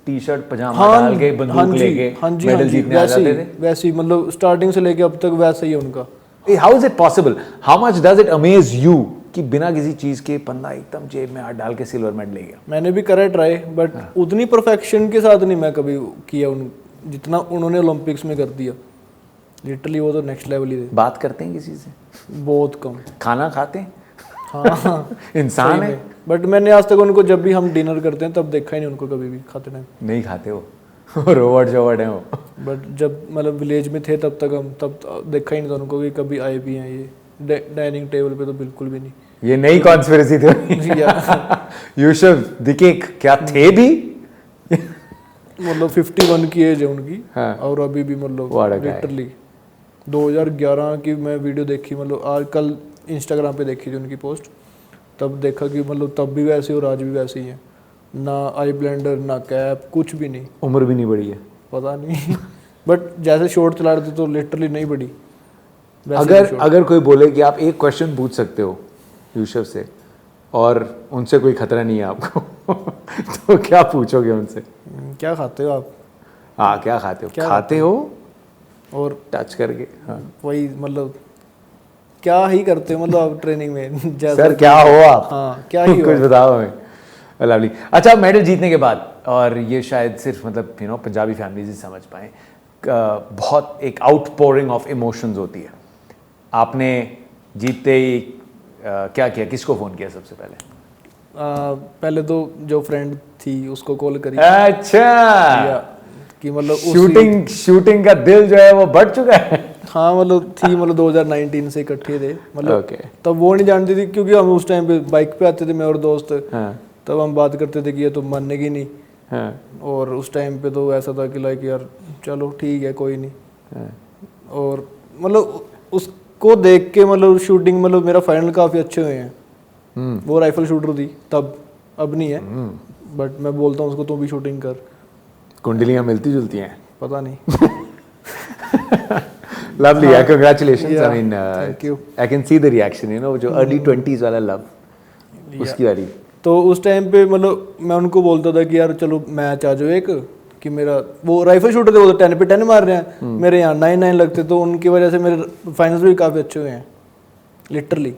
टी-शर्ट पजामा डाल के बंदूक लेके मेडल जीतने आ जाते थे? वैसे ही मतलब स्टार्टिंग से लेके अब तक वैसा ही है उनका। How is it possible? How much does it amaze you कि बिना किसी चीज के बंदा एकदम जेब में हाथ डाल के सिल्वर मेडल ले गया? मैंने भी करा ट्राई, बट उतनी परफेक्शन के साथ नहीं मैं कभी किया जितना उन्होंने ओलंपिक्स में कर दिया। लिटरली वो तो नेक्स्ट लेवल ही थे। बात करते हैं किसी से? बहुत कम। खाना खाते हैं? हाँ इंसान है। बट मैंने आज तक उनको, जब भी हम डिनर करते हैं तब देखा ही नहीं उनको कभी भी खाते टाइम। नहीं खाते हो रोवर्ड है वो। बट जब मतलब विलेज में थे तब देखा ही नहीं था उनको कि कभी आए भी हैं ये डाइनिंग टेबल पे, तो बिल्कुल भी नहीं। ये नई कॉन्स्पिरेसी थी। यूसुफ दिकेक क्या थे भी? मतलब 51 की एज है उनकी। हाँ। और अभी भी मतलब लिटरली 2011 की मैं वीडियो देखी, मतलब आज कल इंस्टाग्राम पे देखी थी उनकी पोस्ट, तब देखा कि मतलब तब भी वैसे और आज भी वैसे ही है। ना आई ब्लेंडर, ना कैप, कुछ भी नहीं। उम्र भी नहीं बढ़ी है? पता नहीं बट जैसे शॉट चला रहे थे तो लिटरली नहीं बढ़ी। अगर कोई बोले कि आप एक क्वेश्चन पूछ सकते हो यूसुफ से और उनसे कोई खतरा नहीं है आपको तो क्या पूछोगे उनसे? क्या खाते हो आप? हाँ, क्या खाते हो? खाते हो और टच करके। हाँ। वही मतलब क्या ही करते हो मतलब आप ट्रेनिंग में सर क्या हो आप? हाँ, क्या ही कुछ बताओ हमें। लवली। अच्छा, मेडल जीतने के बाद, और ये शायद सिर्फ मतलब पंजाबी फैमिलीज ही समझ पाएँ, बहुत एक आउटपोरिंग ऑफ इमोशंस होती है। आपने जीतते ही क्या किया? किसको फ़ोन किया सबसे पहले? पहले तो जो फ्रेंड थी उसको कॉल करी। अच्छा, कि मतलब शूटिंग का दिल जो है वो बढ़ चुका है। हाँ मतलब थी, मतलब 2019 से इकट्ठे थे मतलब। Okay. तब वो नहीं जानती थी क्योंकि हम उस टाइम पे बाइक पे आते थे मैं और दोस्त। हाँ तब हम बात करते थे कि ये तो मानेगी नहीं। हाँ और उस टाइम पे तो ऐसा था कि लाइक यार चलो ठीक है कोई नहीं। हाँ और मतलब उसको देख के मतलब शूटिंग, मतलब मेरा फाइनल काफ़ी अच्छे हुए हैं। वो राइफल शूटर थी तब, अब नहीं है। बट मैं बोलता हूँ उसको तू भी शूटिंग कर। कुंडलियाँ मिलती जुलती हैं। पता नहीं। Lovely, yeah, congratulations. Yeah, I mean, thank you. I can see the reaction, you know, जो early 20s वाला love, उसकी वाली। तो उस टाइम पे मतलब मैं उनको बोलता था कि यार चलो मैच आ जाओ एक, कि मेरा वो राइफल शूटर थे, वो तो 10 पे 10 मार रहे हैं, मेरे यहाँ 9-9 लगते, तो उनकी वजह से मेरे फाइनल्स भी काफ़ी अच्छे हुए हैं लिटरली।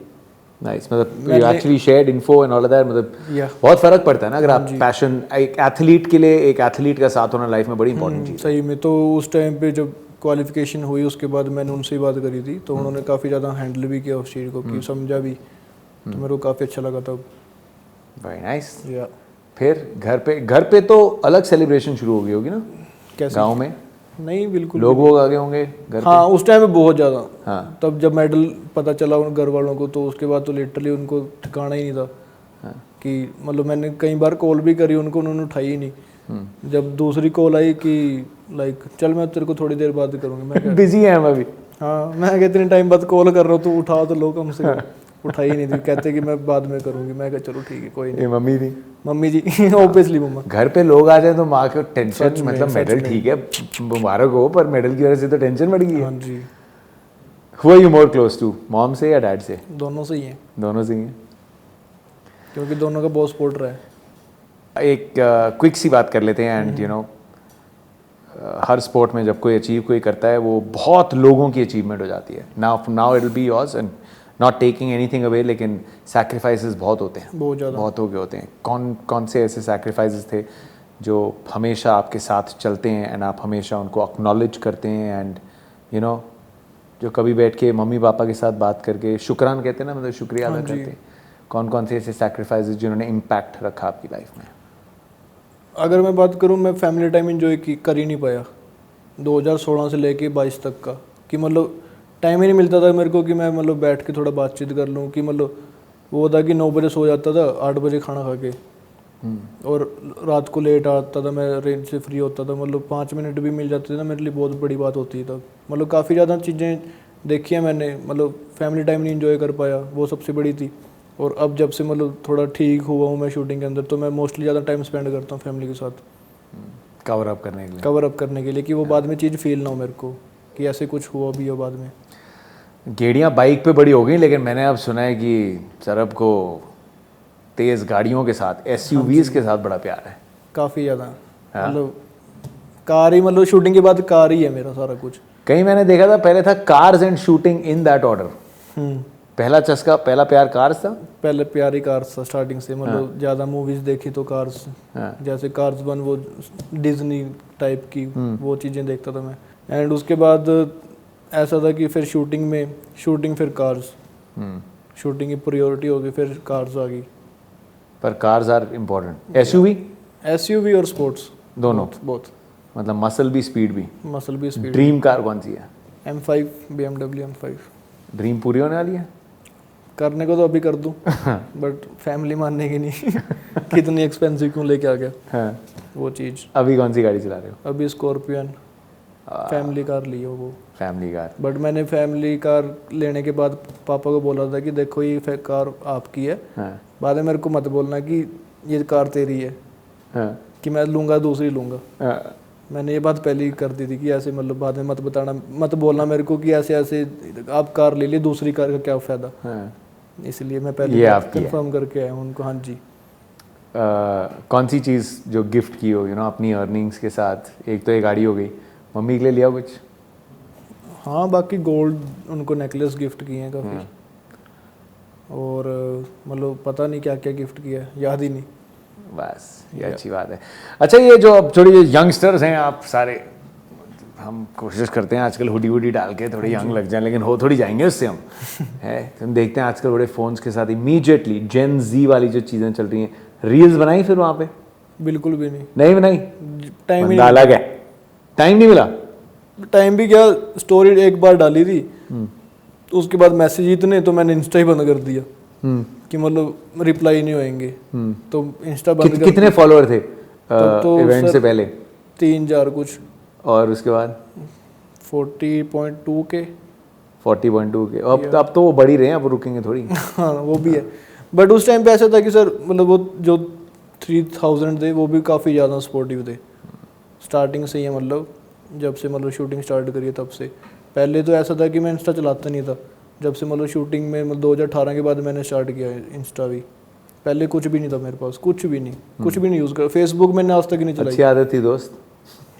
नाइस, मतलब you actually shared info and all of that, मतलब या बहुत फर्क पड़ता है ना अगर आप पैशन, एक एथलीट के लिए एक एथलीट का साथ होना लाइफ में बड़ी इंपॉर्टेंट चीज़ है। सही में। तो उस टाइम पे जब क्वालिफिकेशन हुई उसके बाद मैंने उनसे ही बात करी थी, तो उन्होंने काफ़ी ज़्यादा हैंडल भी किया उस चीज़ को, कि समझा भी, तो मेरे को काफ़ी अच्छा लगा तब। Very nice. या फिर घर पे तो अलग सेलिब्रेशन शुरू हो गई होगी ना? कैसे? गांव में नहीं बिल्कुल लोग वो आगे होंगे घर पे? हाँ उस टाइम में बहुत ज़्यादा। हाँ तब जब मेडल पता चला उन घर वालों को, तो उसके बाद तो लिटरली उनको ठिकाना ही नहीं था। हाँ कि मतलब मैंने कई बार कॉल भी करी उनको, उन्होंने उठाई ही नहीं। जब दूसरी कॉल आई कि लाइक चल मैं तेरे को थोड़ी देर बाद करूँगी, मैं क्या बिजी है हम अभी। हाँ मैं क्या इतने टाइम बाद कॉल कर रहा हूँ तो उठाओ तो लो कम से कम। उठाई ही नहीं थी, कहते कि मैं बाद में करूँगी, मैं क्या चलो ठीक है कोई नहीं। ये मम्मी थी, मम्मी जी ऑब्वियसली मम्मा। घर पे लोग आ जाए तो माँ को टेंशन, सच में, मतलब सच मेडल में। ठीक है मुबारक हो, पर मेडल की वजह से तो टेंशन बढ़ गई है। हाँ जी, Who are you more close to, mom से या डैड से? दोनों से ही हैं, दोनों से ही हैं। क्योंकि दोनों का बहुत सपोर्ट रहा है। एक क्विक सी बात कर लेते हैं and you know, her sport में जब कोई अचीव कोई करता है वो बहुत लोगों की अचीवमेंट हो जाती है। Now it will be yours and not taking anything away, लेकिन सैक्रिफाइसेस बहुत होते हैं, बहुत ज़्यादा। बहुत हो गए होते हैं। कौन कौन से ऐसे सैक्रिफाइसेस थे जो हमेशा आपके साथ चलते हैं एंड आप हमेशा उनको एक्नॉलेज करते हैं एंड यू नो, जो कभी बैठ के मम्मी पापा के साथ बात करके शुक्रान कहते हैं ना, मतलब शुक्रिया अदा करते हैं? कौन कौन से ऐसे सैक्रिफाइसेस जिन्होंने इम्पैक्ट रखा आपकी लाइफ में? अगर मैं बात करूँ, मैं फैमिली टाइम इन्जॉय कर ही नहीं पाया 2016 से लेके 22 तक का, कि मतलब टाइम ही नहीं मिलता था मेरे को कि मैं मतलब बैठ के थोड़ा बातचीत कर लूँ। कि मतलब वो था कि 9 बजे सो जाता था, 8 बजे खाना खा के, और रात को लेट आता था, मैं रेंज से फ्री होता था, मतलब 5 मिनट भी मिल जाते थे ना मेरे लिए बहुत बड़ी बात होती है तब। मतलब काफ़ी ज़्यादा चीज़ें देखी हैं मैंने, मतलब फैमिली टाइम नहीं इन्जॉय कर पाया, वो सबसे बड़ी थी। और अब जब से मतलब थोड़ा ठीक हुआ हूँ मैं शूटिंग के अंदर, तो मैं मोस्टली ज़्यादा टाइम स्पेंड करता हूँ फैमिली के साथ, कवर अप करने के लिए? कवर अप करने के लिए, कि वो बाद में चीज़ फील ना हो मेरे को कि ऐसे कुछ हुआ भी हो बाद में। गेड़ियाँ बाइक पे बड़ी हो गई, लेकिन मैंने अब सुना है कि सरब को तेज़ गाड़ियों के साथ, SUVs के साथ बड़ा प्यार है। काफ़ी ज़्यादा, मतलब कार ही, मतलब शूटिंग के बाद कार ही है मेरा सारा कुछ। कहीं मैंने देखा था पहले था cars and shooting in that order. पहला चस्का, पहला प्यार कार्स था? पहले प्यार ही कार्स था स्टार्टिंग से, मतलब ज़्यादा मूवीज़ देखी तो कार्स, जैसे कार्स 1 वो डिज्नी टाइप की वो चीज़ें देखता था मैं। एंड उसके बाद ऐसा था कि फिर शूटिंग फिर कार्स, शूटिंग की प्रायोरिटी हो गई, फिर कार्स आ गई। पर कार्स आर इम्पोर्टेंट। SUV और स्पोर्ट्स दोनों? बहुत, मतलब मसल भी स्पीड भी? मसल भी स्पीड। ड्रीम कार कौन सी है? M5, BMW M5। ड्रीम पूरी होने वाली है? करने को तो अभी कर दूं, बट फैमिली मानने की नहीं। कितनी एक्सपेंसिव क्यों लेके आ गया। हाँ। वो चीज़। अभी कौन सी गाड़ी चला रहे हो? अभी स्कॉर्पियन फैमिली कार ली हो वो। Family car? बट मैंने फैमिली कार लेने के बाद पापा को बोला था कि देखो ये कार आपकी है, बाद में मेरे को मत बोलना कि ये कार तेरी है, कि मैं लूँगा दूसरी लूँगा। मैंने ये बात पहले ही कर दी थी कि ऐसे, मतलब बाद में मत बोलना मेरे को कि ऐसे ऐसे आप कार ले ली, दूसरी कार का क्या फ़ायदा। इसलिए मैं पहले कंफर्म करके आया हूँ उनको। हाँ जी। कौन सी चीज़ जो गिफ्ट की हो, यू नो, अपनी अर्निंग्स के साथ? एक तो ये गाड़ी हो गई, मम्मी के लिए लिया कुछ? हाँ बाकी गोल्ड उनको नेकलेस गिफ्ट किए हैं काफ़ी, और मतलब पता नहीं क्या क्या गिफ्ट किया है, याद ही नहीं। बस ये अच्छी बात है। अच्छा, ये जो अब थोड़ी यंगस्टर्स हैं आप सारे, हम कोशिश करते हैं आजकल हुडी वुडी डाल के थोड़े यंग लग जाएं, लेकिन हो थोड़ी जाएंगे उससे हम। है हम देखते हैं आजकल बड़े फ़ोन्स के साथ इमीडिएटली जेन जी वाली जो चीज़ें चल रही हैं, रील्स बनाई फिर वहाँ पे? बिल्कुल भी नहीं नहीं बनाई? टाइम बंदा अलग है, टाइम नहीं मिला। टाइम भी क्या, स्टोरी एक बार डाली थी तो उसके बाद मैसेज इतने, तो मैंने इंस्टा ही बंद कर दिया कि मतलब रिप्लाई नहीं होएंगे, तो इंस्टा बंद कर कितने फॉलोअर थे तो इवेंट सर से पहले? 3,000 कुछ, और उसके बाद 40.2 के 40.2 के। अब तो वो बढ़ ही रहे हैं, अब रुकेंगे थोड़ी। हाँ वो भी है, बट उस टाइम पे ऐसा था कि सर मतलब वो जो 3,000 थे वो भी काफ़ी ज़्यादा सपोर्टिव थे स्टार्टिंग से ही है, मतलब जब से मतलब शूटिंग स्टार्ट करी है तब से। पहले तो ऐसा था कि मैं इंस्टा चलाता नहीं था, जब से मतलब शूटिंग में मतलब 2018 के बाद मैंने स्टार्ट किया है इंस्टा भी। पहले कुछ भी नहीं था मेरे पास, कुछ भी नहीं यूज़ कर, फेसबुक मैंने आज तक नहीं चलाई। अच्छी आदत थी दोस्त।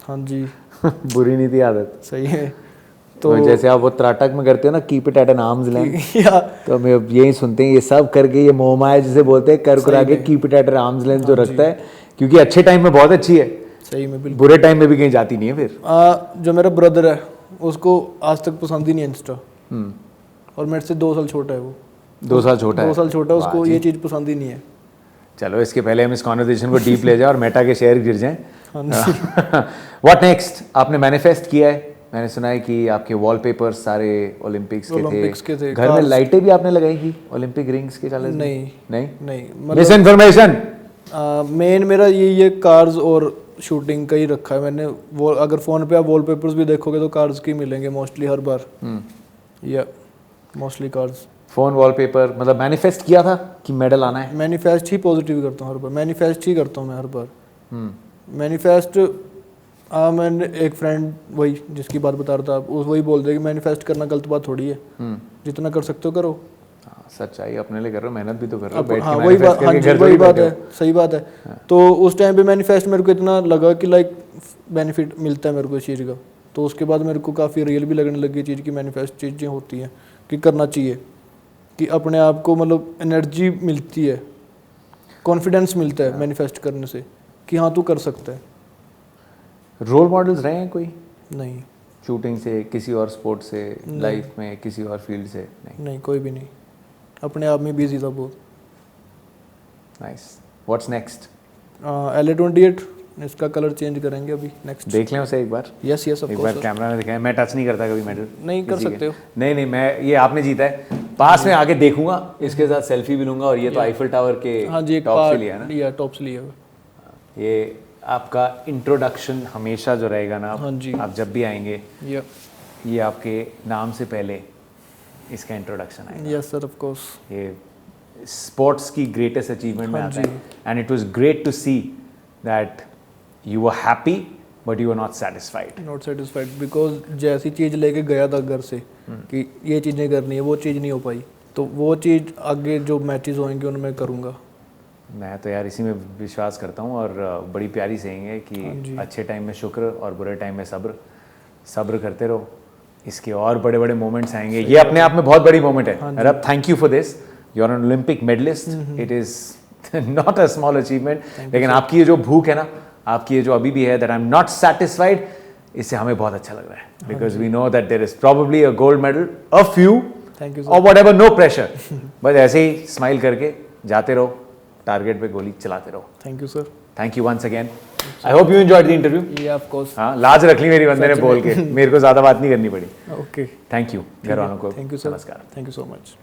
हाँ जी बुरी नहीं थी आदत। सही है। तो जैसे आप वो त्राटक में करते हो ना, keep it at an arms length, या तो हम अब यही सुनते हैं, ये सब करके ये मोहमाया जिसे बोलते हैं, कर कर आगे keep it at an arms length जो रखता है, क्योंकि अच्छे टाइम में बहुत अच्छी है, सही में बिल्कुल। बुरे टाइम में भी कहीं जाती नहीं है फिर। जो मेरा ब्रदर है उसको आज तक पसंद ही नहीं है इंस्टा, और मेरे से 2 साल छोटा है वो। 2 साल छोटा है? 2 साल छोटा है, उसको ये चीज़ पसंद ही नहीं है। चलो इसके पहले हम इस कॉन्वर्सेशन को डीप ले जाए और मेटा के शेयर गिर जाएं। What next? आपने मैनिफेस्ट किया है, मैंने सुना है कि आपके वॉलपेपर्स सारे ओलंपिक्स के थे। घर में लाइटें भी आपने लगाई थी ओलंपिक रिंग्स के चाले? नहीं मिस इन्फॉर्मेशन। मेन मेरा ये कार्स और शूटिंग का ही रखा है मैंने। वो अगर फ़ोन पे आप वॉलपेपर्स भी देखोगे तो कार्स के मिलेंगे मोस्टली हर बार, या मोस्टली कार्स। फोन वॉलपेपर मतलब मैनिफेस्ट किया था कि मेडल आना है? मैनिफेस्ट ही पॉजिटिव करता हूँ हर बार, मैनिफेस्ट ही करता हूँ मैं हर बार। मैनिफेस्ट मैंने एक फ्रेंड वही जिसकी बात बता रहा था, वही बोल रहे कि मैनिफेस्ट करना गलत बात थोड़ी है, जितना कर सकते हो करो। सच्चाई अपने लिए कर रहे हो, मेहनत भी तो कर रहे हो, बैठ हाँ के वही बात, हाँ जी वही बात है, हो। सही बात है। तो उस टाइम पे मैनिफेस्ट मेरे को इतना लगा कि लाइक बेनिफिट मिलता है मेरे को इस चीज़ का, तो उसके बाद मेरे को काफ़ी रियल भी लगने लगी चीज़ की मैनिफेस्ट चीज़ें होती हैं कि करना चाहिए, कि अपने आप को मतलब एनर्जी मिलती है, कॉन्फिडेंस मिलता है मैनिफेस्ट करने से कि हाँ तू कर सकता है। रोल मॉडल्स रहे हैं कोई? नहीं। शूटिंग से, किसी और स्पोर्ट से, लाइफ में किसी और फील्ड से? नहीं कोई भी नहीं, अपने आप में बिजी था बहुत। नाइस। What's next? LA28 इसका कलर चेंज करेंगे अभी नेक्स्ट। देख लें उसे एक बार? Yes of course. एक बार कैमरा में दिखाएं। मैं टच नहीं करता कभी मेडल। नहीं कर सकते हो। नहीं मैं, ये आपने जीता है, पास में आके देखूंगा, इसके साथ सेल्फी भी लूंगा, और ये तो आईफल टावर के टॉप से लिया ना? या टॉप से लिया। ये आपका इंट्रोडक्शन हमेशा जो रहेगा ना, हाँ जी। आप जब भी आएंगे ये आपके नाम से पहले इसका इंट्रोडक्शन आएगा। Yes sir of course. ये स्पोर्ट्स की ग्रेटेस्ट अचीवमेंट में आता है, and it was great to see that you were happy but you were not satisfied because जैसी चीज़ लेके गया था घर से कि ये चीज़ें करनी है, वो चीज़ नहीं हो पाई, तो वो चीज़ आगे जो मैचेस होंगे उनमें करूँगा। मैं तो यार इसी में विश्वास करता हूँ, और बड़ी प्यारी सेइंग है कि अच्छे टाइम में शुक्र और बुरे टाइम में सब्र करते रहो, इसके और बड़े बड़े मोमेंट्स आएंगे। ये अपने आप में बहुत बड़ी मोमेंट है। रब, thank you for this, you are an Olympic medallist, it is not a small achievement, लेकिन आपकी ये जो भूख है ना, आपकी ये जो अभी भी है, that I am not satisfied, इससे हमें बहुत अच्छा लग रहा है, because we know that there is probably a gold medal, a few, और व्हाटएवर, नो प्रेशर, बस ऐसे ही स्माइल करके जाते रहो, टारगेट पे गोली चलाते रहो। Thank you sir. Thank you once again. I hope you enjoyed the interview. Yeah of course. हाँ, लाज रख ली मेरी बंदे ने बोल के, मेरे को ज़्यादा बात नहीं करनी पड़ी। ओके, थैंक यू घर वालों को। Thank you sir. नमस्कार। Thank you so much.